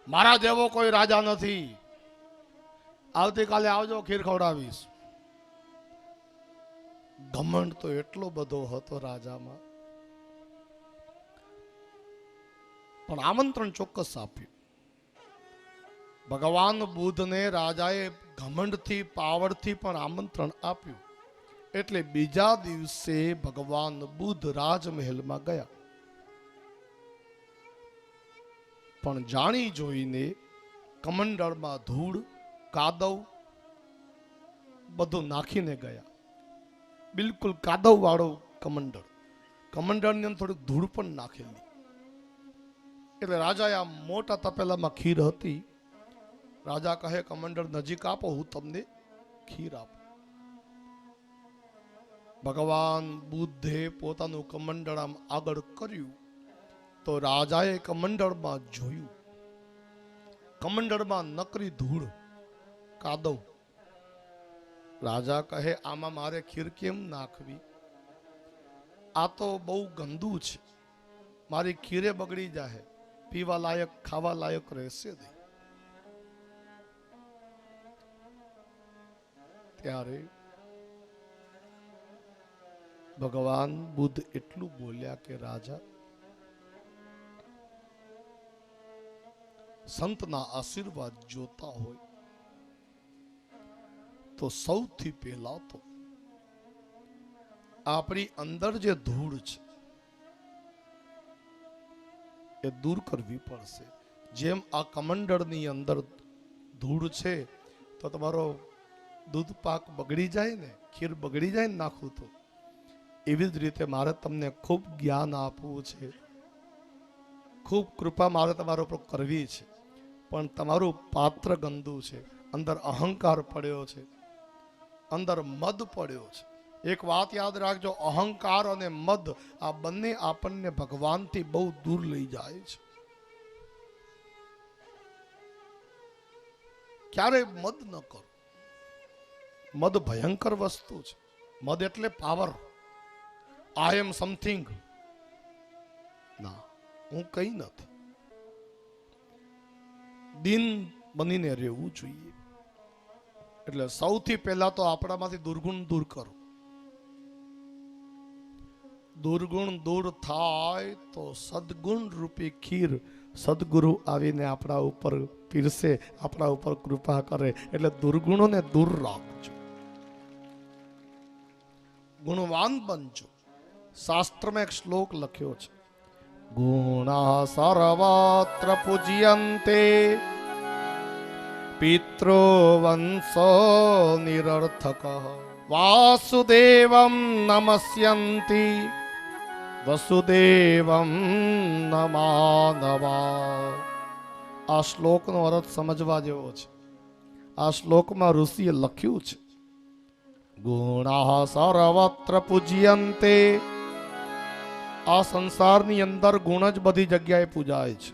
મારા જેવો કોઈ રાજા નથી. આવતીકાલે આવજો, ખીર ખવડાવીશ. ઘમંડ તો એટલો બધો હતો રાજામાં, પણ આમંત્રણ ચોક્કસ આપ્યું. ભગવાન બુદ્ધને રાજાએ ઘમંડથી પાવરથી પણ આમંત્રણ આપ્યું, એટલે બીજા દિવસે ભગવાન બુદ્ધ રાજમહેલમાં ગયા. પણ જાણી જોઈને કમંડળમાં ધૂળ કાદવ બધું નાખીને ગયા. બિલકુલ કાદવ વાળો કમંડળની અંદર થોડીક ધૂળ પણ નાખેલી. એટલે રાજાએ આ મોટા તપેલામાં ખીર હતી. રાજા કહે કમંડળ નજીક આપો, હું તમને ખીર આપું. ભગવાન બુદ્ધે પોતાનું કમંડળ આમ આગળ કર્યું તો રાજાએ કમંડળમાં જોયું, કમંડળમાં નકરી ધૂળ કાદવ. રાજા કહે આમાં મારે ખીર કેમ નાખવી? આ તો બહુ ગંદુ છે, મારી ખીરે બગડી જાય, પીવા લાયક ખાવા લાયક રહેશે નહીં. ત્યારે ભગવાન બુદ્ધ એટલું બોલ્યા કે રાજા, સંતના આશીર્વાદ જોતા હોય તો સૌથી પહેલા તો આપણી અંદર જે ધૂળ છે એ દૂર કરવી પડશે. જેમ આ કમંડળની અંદર ધૂળ છે તો તમારો દૂધ પાક બગડી જાય ને, ખીર બગડી જાય ને નાખું તો, એવી જ રીતે મારે તમને ખૂબ જ્ઞાન આપવું છે, ખૂબ કૃપા મારે તમારા ઉપર કરવી છે. પણ તમારું પાત્ર ગંદુ છે, અંદર અહંકાર પડ્યો છે, અંદર મદ પડ્યો છે. એક વાત યાદ રાખજો, અહંકાર અને મદ આ બંને આપણને ભગવાનથી બહુ દૂર લઈ જાય છે. ક્યારે મદ ન કરો. મદ ભયંકર વસ્તુ છે. મદ એટલે પાવર. I am something. ના, હું કઈ નથી. દિન બનીને રહેવું જોઈએ. એટલે સૌથી પહેલા તો આપણામાંથી દુર્ગુણ દૂર કરો. દુર્ગુણ દૂર થાય તો સદગુણ રૂપી ખીર સદગુરુ આવીને આપણા ઉપર પીરસે, આપણા ઉપર કૃપા કરે. એટલે દુર્ગુણોને દૂર રાખજો, ગુણવાન બનજો. શાસ્ત્રમાં એક શ્લોક લખ્યો છે, ગુણા સર્વત્ર પૂજ્યન્તે પિત્રો વંશો નિરર્થક વાસુદેવમ નમસ્યન્તિ વસુદેવમ નમાનવા. આ શ્લોકનો અર્થ સમજવા જેવો છે. આ શ્લોકમાં ઋષિએ લખ્યું છે, ગુણા સર્વત્ર પૂજ્યન્તે. આ સંસારની અંદર ગુણ જ બધી જગ્યાએ પૂજાય છે.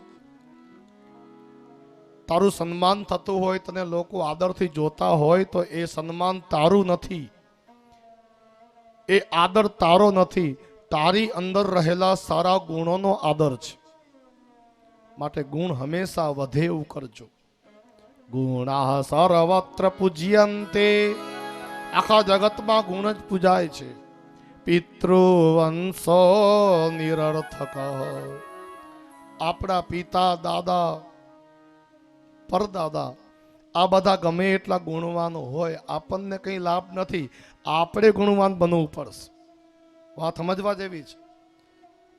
તારું સન્માન થતું હોય, તને લોકો આદરથી જોતા હોય તો એ સન્માન તારું નથી, એ આદર તારો નથી, તારી અંદર રહેલા સારા ગુણોનો આદર છે. માટે ગુણ હંમેશા વધે એવું કરજો. ગુણા સર્વત્ર પૂજ્યન્તે. આખા જગતમાં ગુણ જ પૂજાય છે. પિતૃવંશો નિરર્થક. આપણા પિતા, દાદા, પરદાદા આ બધા ગમે એટલા ગુણવાન હોય, આપણને કંઈ લાભ નથી. આપણે ગુણવાન બનવું પડશે. વાત સમજવા જેવી છે.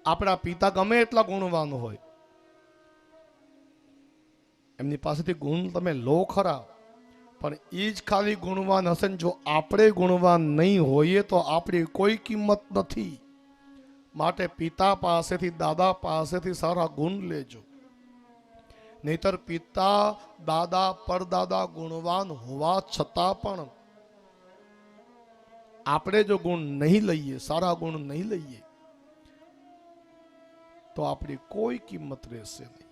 આપણા પિતા ગમે એટલા ગુણવાન હોય, એમની પાસેથી ગુણ તમે લો ખરા, પણ એ જ ખાલી ગુણવાન હશે ને જો આપણે ગુણવાન નહીં હોઈએ તો આપણી કોઈ કિંમત નથી. માટે પિતા પાસેથી, દાદા પાસેથી સારા ગુણ લેજો. નહીતર પિતા, દાદા, પરદાદા ગુણવાન હોવા છતાં પણ આપણે જો ગુણ નહીં લઈએ, સારા ગુણ નહીં લઈએ, તો આપણી કોઈ કિંમત રહેશે નહીં.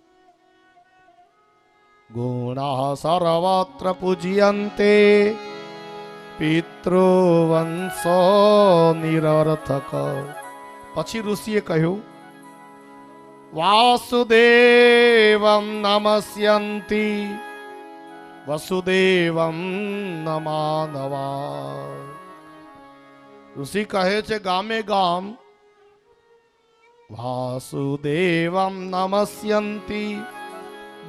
ગુણા સર્વત્ર પૂજ્યન્તે પિતૃવંશો નિરર્થક. પછી ઋષિએ કહ્યું, વાસુદેવમ નમસ્યન્તિ વસુદેવમ નમાનવા. ઋષિ કહે છે ગામે ગામ વાસુદેવમ નમસ્યન્તિ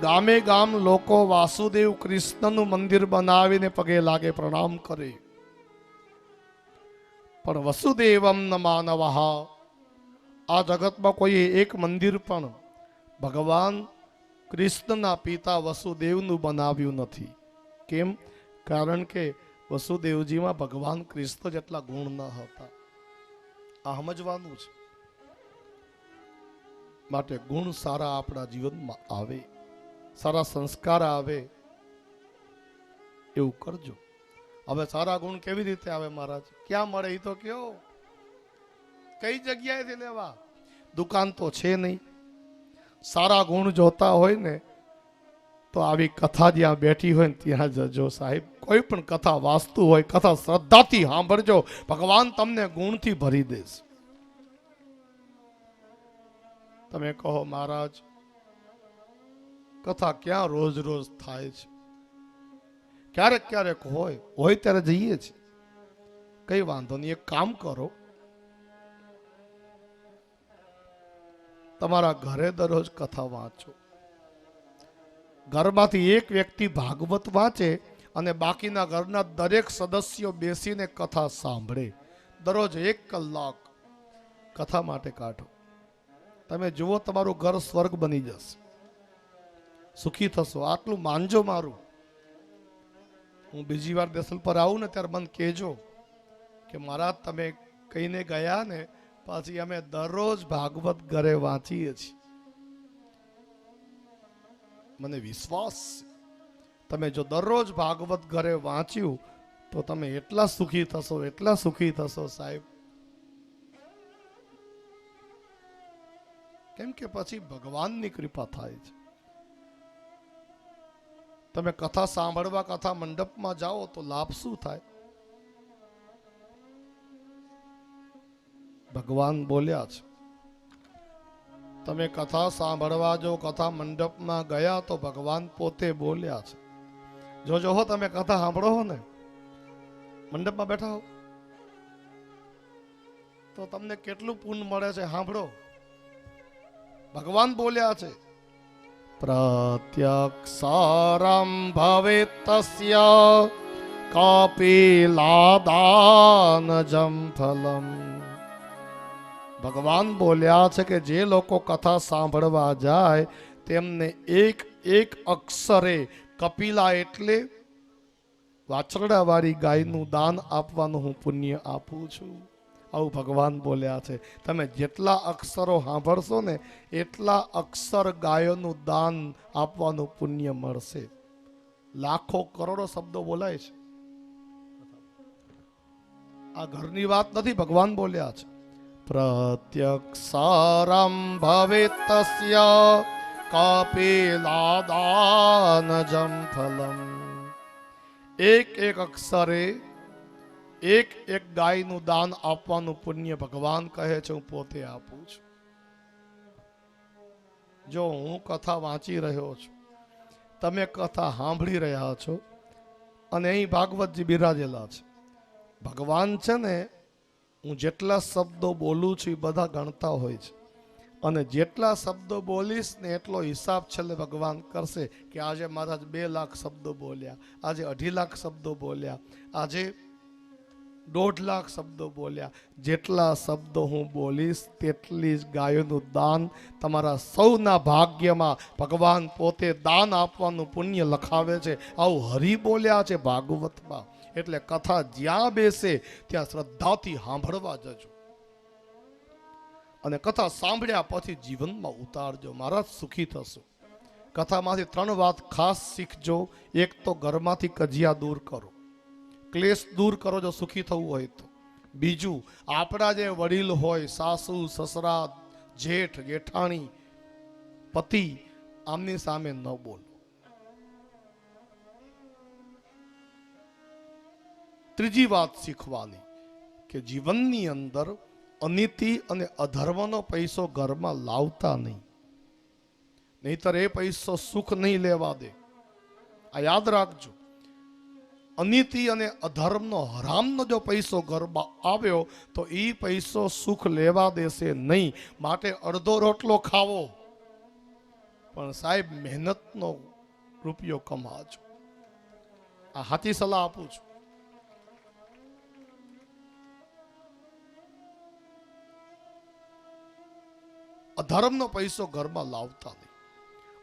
ગામે ગામ લોકો વાસુદેવ કૃષ્ણનું મંદિર બનાવીને પગે લાગે, પ્રણામ કરે, પણ વસુદેવમ ન માનવઃ, આ જગતમાં કોઈ એક મંદિર પણ ભગવાન કૃષ્ણના પિતા વસુદેવનું બનાવ્યું નથી. કેમ? કારણ કે વસુદેવજીમાં ભગવાન કૃષ્ણ જેટલા ગુણ ન હતા. આ સમજવાનું છે. માટે ગુણ સારા આપણા જીવનમાં આવે, સારા સંસ્કાર આવે, એવું કરજો. હવે સારા ગુણ કેવી રીતે આવે મહારાજ? ક્યાં મળે એ તો કયો? કઈ જગ્યાએથી લેવા? દુકાન તો છે નહીં. સારા ગુણ જોતા હોય ને તો આવી કથા જ્યાં બેઠી હોય ને ત્યાં જજો સાહેબ. કોઈ પણ કથા વાસ્તુ હોય, કથા શ્રદ્ધાથી સાંભળજો, ભગવાન તમને ગુણથી ભરી દેશે. તમે કહો મહારાજ કથા ક્યાં રોજ રોજ થાય છે? ક્યારેક ક્યારેક હોય ત્યારે જઈએ છીએ. કઈ વાંધો નહીં, એક કામ કરો, તમારા ઘરે દરરોજ કથા વાંચો. ઘરમાંથી એક વ્યક્તિ ભાગવત વાંચે અને બાકીના ઘરના દરેક સદસ્યો બેસીને કથા સાંભળે. દરરોજ 1 કલાક કથા માટે કાઢો. તમે જુઓ તમારું ઘર સ્વર્ગ બની જશે, સુખી થશો. આટલું માનજો મારું. હું બીજી વાર દેસલ પર આવું ને ત્યારે મને કહેજો કે મહારાજ તમે કહીને ગયા ને પછી અમે દરરોજ ભાગવત ઘરે વાંચીએ છીએ. મને વિશ્વાસ છે તમે જો દરરોજ ભાગવત ઘરે વાંચ્યું તો તમે એટલા સુખી થશો, એટલા સુખી થશો સાહેબ. કેમ કે પછી ભગવાનની કૃપા થાય છે. તમે કથા સાંભળવા કથા મંડપમાં જાઓ તો લાભ શું થાય? ભગવાન બોલ્યા છે. તમે કથા સાંભળવા જો કથા મંડપમાં ગયા તો ભગવાન પોતે બોલ્યા છે. જો હો તમે કથા સાંભળો હો ને, મંડપમાં બેઠા હો તો તમને કેટલું પુણ્ય મળે છે સાંભળો. ભગવાન બોલ્યા છે પ્રત્યક્ષારમ ભવેતસ્ય કપિલાદાનજમ ફલમ. ભગવાન બોલ્યા છે કે જે લોકો કથા સાંભળવા જાય તેમને એક એક અક્ષરે, કપિલા એટલે વાછરડાવાળી ગાયનું દાન આપવાનું હું પુણ્ય આપું છું. આવું ભગવાન બોલ્યા છે. તમે જેટલા અક્ષરો સાંભળશો ને એટલા અક્ષર ગાયોનું દાન આપવાનું પુણ્ય મળશે. લાખો કરોડો શબ્દો બોલાય છે. આ ઘરની વાત નથી, ભગવાન બોલ્યા છે પ્રત્યક્ષારમ ભવેતસ્ય કપિલાદાનજમ ફલમ. એક એક અક્ષરે એક એક ગાયનું દાન આપવાનું પુણ્ય ભગવાન કહે છે હું પોતે આપું છું. જો હું કથા વાંચી રહ્યો છું, તમે કથા સાંભળી રહ્યા છો અને અહીં ભાગવતજી બિરાજેલા છે. ભગવાન છે ને હું જેટલા શબ્દો બોલું છું એ બધા ગણતા હોય છે અને જેટલા શબ્દો બોલીશ ને એટલો હિસાબ છેલ્લે ભગવાન કરશે કે આજે મહારાજ 2 લાખ શબ્દો બોલ્યા, આજે 2.5 લાખ શબ્દો બોલ્યા, આજે 1.5 લાખ શબ્દો બોલ્યા. જેટલા શબ્દો હું બોલીશ તેટલી જ ગાયોનું દાન તમારા સૌના ભાગ્યમાં ભગવાન પોતે દાન આપવાનું પુણ્ય લખાવે છે. આવું હરિ બોલ્યા છે ભાગવતમાં. એટલે કથા જ્યાં બેસે ત્યાં શ્રદ્ધાથી સાંભળવા જજો અને કથા સાંભળ્યા પછી જીવનમાં ઉતારજો. મહારાજ સુખી થશો. કથામાંથી 3 વાત ખાસ શીખજો. એક તો ઘરમાંથી કજિયા દૂર કરો, ક્લેશ દૂર કરો જો સુખી થવું હોય તો. બીજું, આપણા જે વડીલ હોય, સાસુ સસરા જેઠ જેઠાણી પતિ, આમની સામે ન બોલો. ત્રીજી વાત શીખવાની કે જીવનની અંદર અનીતિ અને અધર્મનો પૈસો ઘરમાં લાવતા નહીં, નહીતર એ પૈસો સુખ નહીં લેવા દે. આ યાદ રાખજો. અનીતિ અને અધર્મનો હરામનો જો પૈસો ઘરમાં આવ્યો તો એ પૈસો સુખ લેવા દેશે નહીં. માટે અડધો રોટલો ખાવો પણ સાહેબ મહેનતનો રૂપિયો કમાજો. આ હાથી સલાહ આપું છું. અધર્મનો પૈસો ઘરમાં લાવતા નહીં.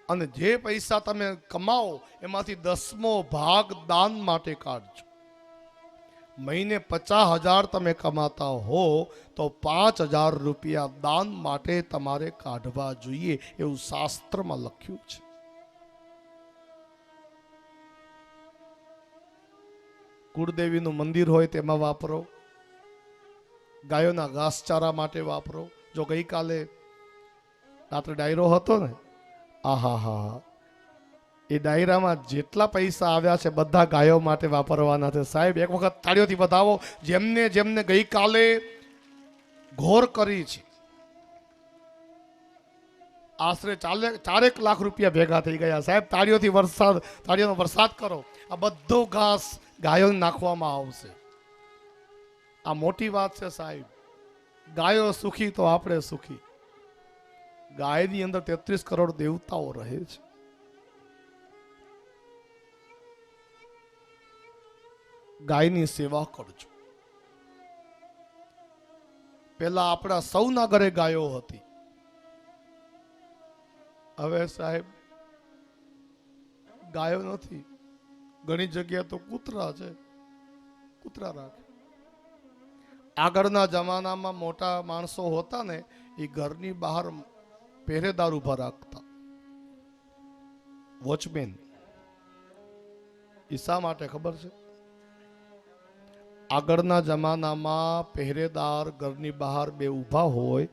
અને જે પૈસા તમે કમાઓ એમાંથી 10મો ભાગ દાન માટે કાઢજો. મહિને 50,000 તમે કમાતા હો તો 5,000 રૂપિયા દાન માટે તમારે કાઢવા જોઈએ, એવું શાસ્ત્રમાં લખ્યું છે. કુળદેવીનું મંદિર હોય તેમાં વાપરો, ગાયોના ઘાસચારા માટે વાપરો. જો ગઈકાલે રાત્રે ડાયરો હતો ને, આહા, એ ડાયરામાં જેટલા પૈસા આવ્યા છે બધા ગાયો માટે વાપરવાના છે. સાહેબ એક વખત તાળીઓથી બતાવો જેમને જેમને ગઈકાલે ઘોર કરી છે. આશરે 4 લાખ રૂપિયા ભેગા થઈ ગયા. સાહેબ તાળીઓનો વરસાદ કરો. આ બધો ઘાસ ગાયોને નાખવામાં આવશે. આ મોટી વાત છે સાહેબ. ગાયો સુખી તો આપણે સુખી. ગાયની અંદર 33 કરોડ દેવતાઓ રહે છે. ગાયની સેવા કરજો. પેલા આપણા સૌના ઘરે ગાયો હતી. હવે સાહેબ ગાયો નથી. ઘણી જગ્યાએ તો કૂતરા છે. કૂતરા રાખે. આગળના જમાનામાં મોટા માણસો હોતા ને, એ ઘરની બહાર પહેરેદાર ઉભા રાખતા, વોચમેન. શા માટે ખબર છે? આગળના જમાનામાં પહેરેદાર ઘરની બહાર બે ઊભા હોય,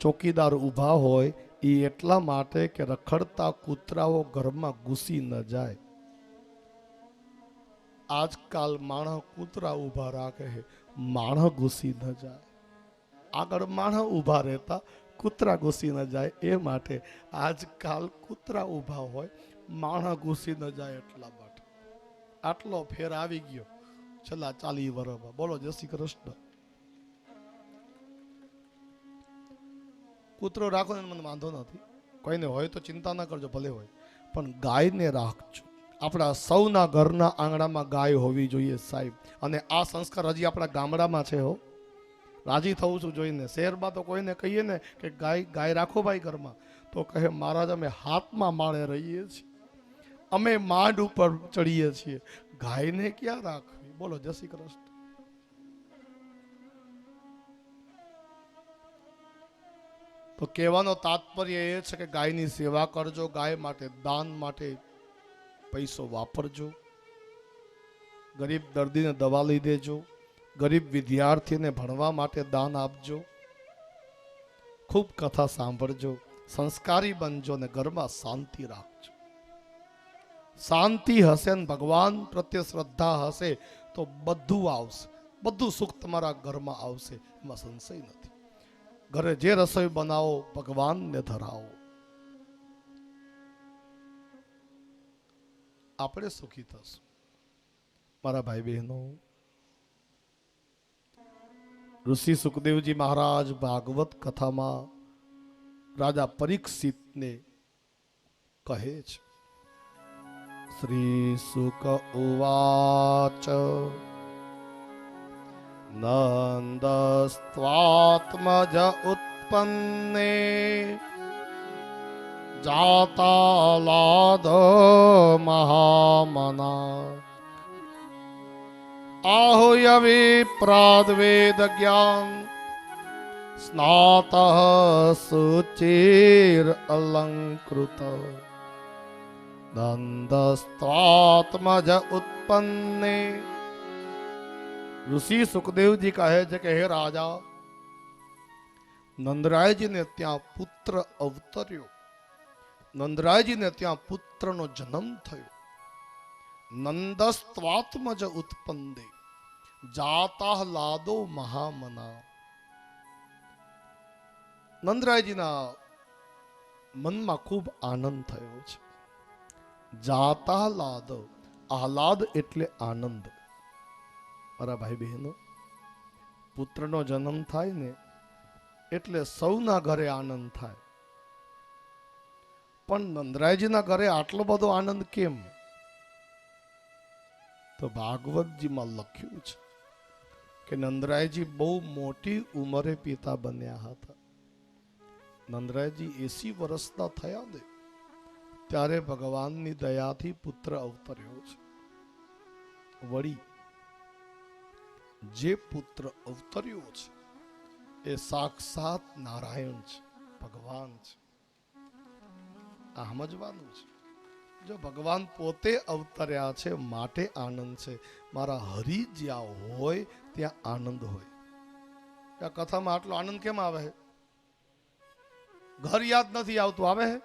ચોકીદાર ઊભા હોય, એ એટલા માટે કે રખડતા કૂતરાઓ ઘરમાં ઘૂસી ન જાય. આજકાલ માણસ કૂતરા ઊભા રાખે છે, માણસ ઘૂસી ન જાય. આગળ માણસ ઊભા રહેતા, કૂતરા ઘૂસી ન જાય એ માટે આજકાલ કૂતરા ઊભા હોય, માણસ ઘૂસી ન જાય એટલા માટે. આટલો ફેર આવી ગયો છેલ્લા 40 વર્ષમાં. બોલો જય શ્રી કૃષ્ણ. કૂતરો રાખો ને મને વાંધો નથી, કોઈને હોય તો ચિંતા ના કરજો, ભલે હોય, પણ ગાયને રાખજો. આપણા સૌના ઘરના આંગણામાં ગાય હોવી જોઈએ સાહેબ. અને આ સંસ્કાર હજી આપણા ગામડામાં છે હો. રાજી થવું છું જોઈને. શહેરમાં તો કોઈને કહીએ ને કે ગાય રાખો ભાઈ ઘરમાં, તો કહે મહારાજ અમે હાથમાં માળે રહીએ છીએ, અમે માંડ ઉપર ચડીએ છીએ, ગાયને ક્યાં રાખવી? બોલો જય શ્રી કૃષ્ણ. તો કહેવાનો તાત્પર્ય એ છે કે ગાયની સેવા કરજો, ગાય માટે દાન માટે પૈસો વાપરજો, ગરીબ દર્દીને દવા લઈ દેજો, ગરીબ વિદ્યાર્થીને ભણવા માટે દાન આપજો, ખૂબ કથા સાંભળજો, સંસ્કારી બનજો ને ઘરમાં શાંતિ રાખજો. શાંતિ હશે ને ભગવાન પ્રત્યે શ્રદ્ધા હશે તો બધું આવશે, બધું સુખ તમારા ઘરમાં આવશે, એમાં સંશય નથી. ઘરે જે રસોઈ બનાવો ભગવાનને ધરાવો, આપણે સુખી થશું. મારા ભાઈ બહેનો, ઋષિ સુખદેવજી મહારાજ ભાગવત કથામાં રાજા પરીક્ષિતને કહે છે, શ્રી સુક ઉવાચ નંદસ્ત્વાત્મજ ઉત્પન્ને જાતાલાદ મહામના આહુય વિપ્રાદ વેદ જ્ઞાન સ્નાતઃ સુચિર અલંકૃત નંદસ્ત્વાત્મજ ઉત્પન્ને. ઋષિ સુખદેવજી કહે છે કે હે રાજા, નંદરાયજીને ત્યાં પુત્ર અવતર્યો, નંદરાયજીને ત્યાં પુત્રનો જન્મ થયો. નંદસ્ત્વાત્મજ ઉત્પન્ને જાતા લાદો મહામના. નંદરાયજીના મનમાં ખૂબ આનંદ થયો છે. જાતા લાદ, આહલાદ એટલે આનંદ. મારા ભાઈ બહેનો, પુત્રનો જન્મ થાય ને એટલે સૌના ઘરે આનંદ થાય, પણ નંદરાયજીના ઘરે આટલો બધો આનંદ કેમ? તો ભાગવતજીમાં લખ્યું છે કે નંદરાયજી બહુ મોટી ઉંમરે પિતા બન્યા હતા. નંદરાયજી 80 વર્ષના થયા ને ત્યારે ભગવાનની દયાથી પુત્ર અવતર્યો છે. વળી જે પુત્ર અવતર્યો છે એ સાક્ષાત નારાયણ છે, ભગવાન છે. આ સમજવાનું છે. જો ભગવાન પોતે અવતર્યા છે માટે આનંદ છે. મારા હરિ જ્યાં હોય ત્યાં આનંદ હોય. આ કથામાં આટલો આનંદ કેમ આવે છે? ઘર યાદ નથી આવતું, આવે છે?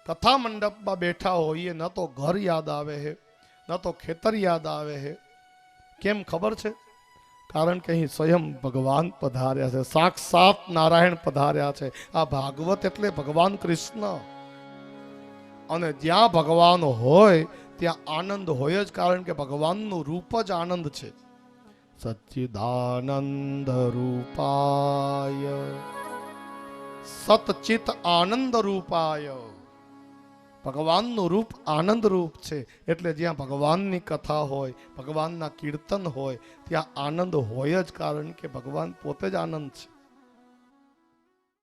કથા મંડપમાં બેઠા હોઈએ ન તો ઘર યાદ આવે છે, ન તો ખેતર યાદ આવે છે. કેમ ખબર છે? કારણ કે અહીં સ્વયં ભગવાન પધાર્યા છે, સાક્ષાત નારાયણ પધાર્યા છે. આ ભાગવત એટલે ભગવાન કૃષ્ણ. અને જ્યાં ભગવાન હોય ત્યાં આનંદ હોય જ, કારણ કે ભગવાનનું રૂપ જ આનંદ છે. સચ્ચિદાનંદ રૂપાય સતચિત આનંદ રૂપાય. ભગવાનનું રૂપ આનંદ રૂપ છે. એટલે જ્યાં ભગવાનની કથા હોય, ભગવાનના કીર્તન હોય ત્યાં આનંદ હોય જ, કારણ કે ભગવાન પોતે જ આનંદ છે.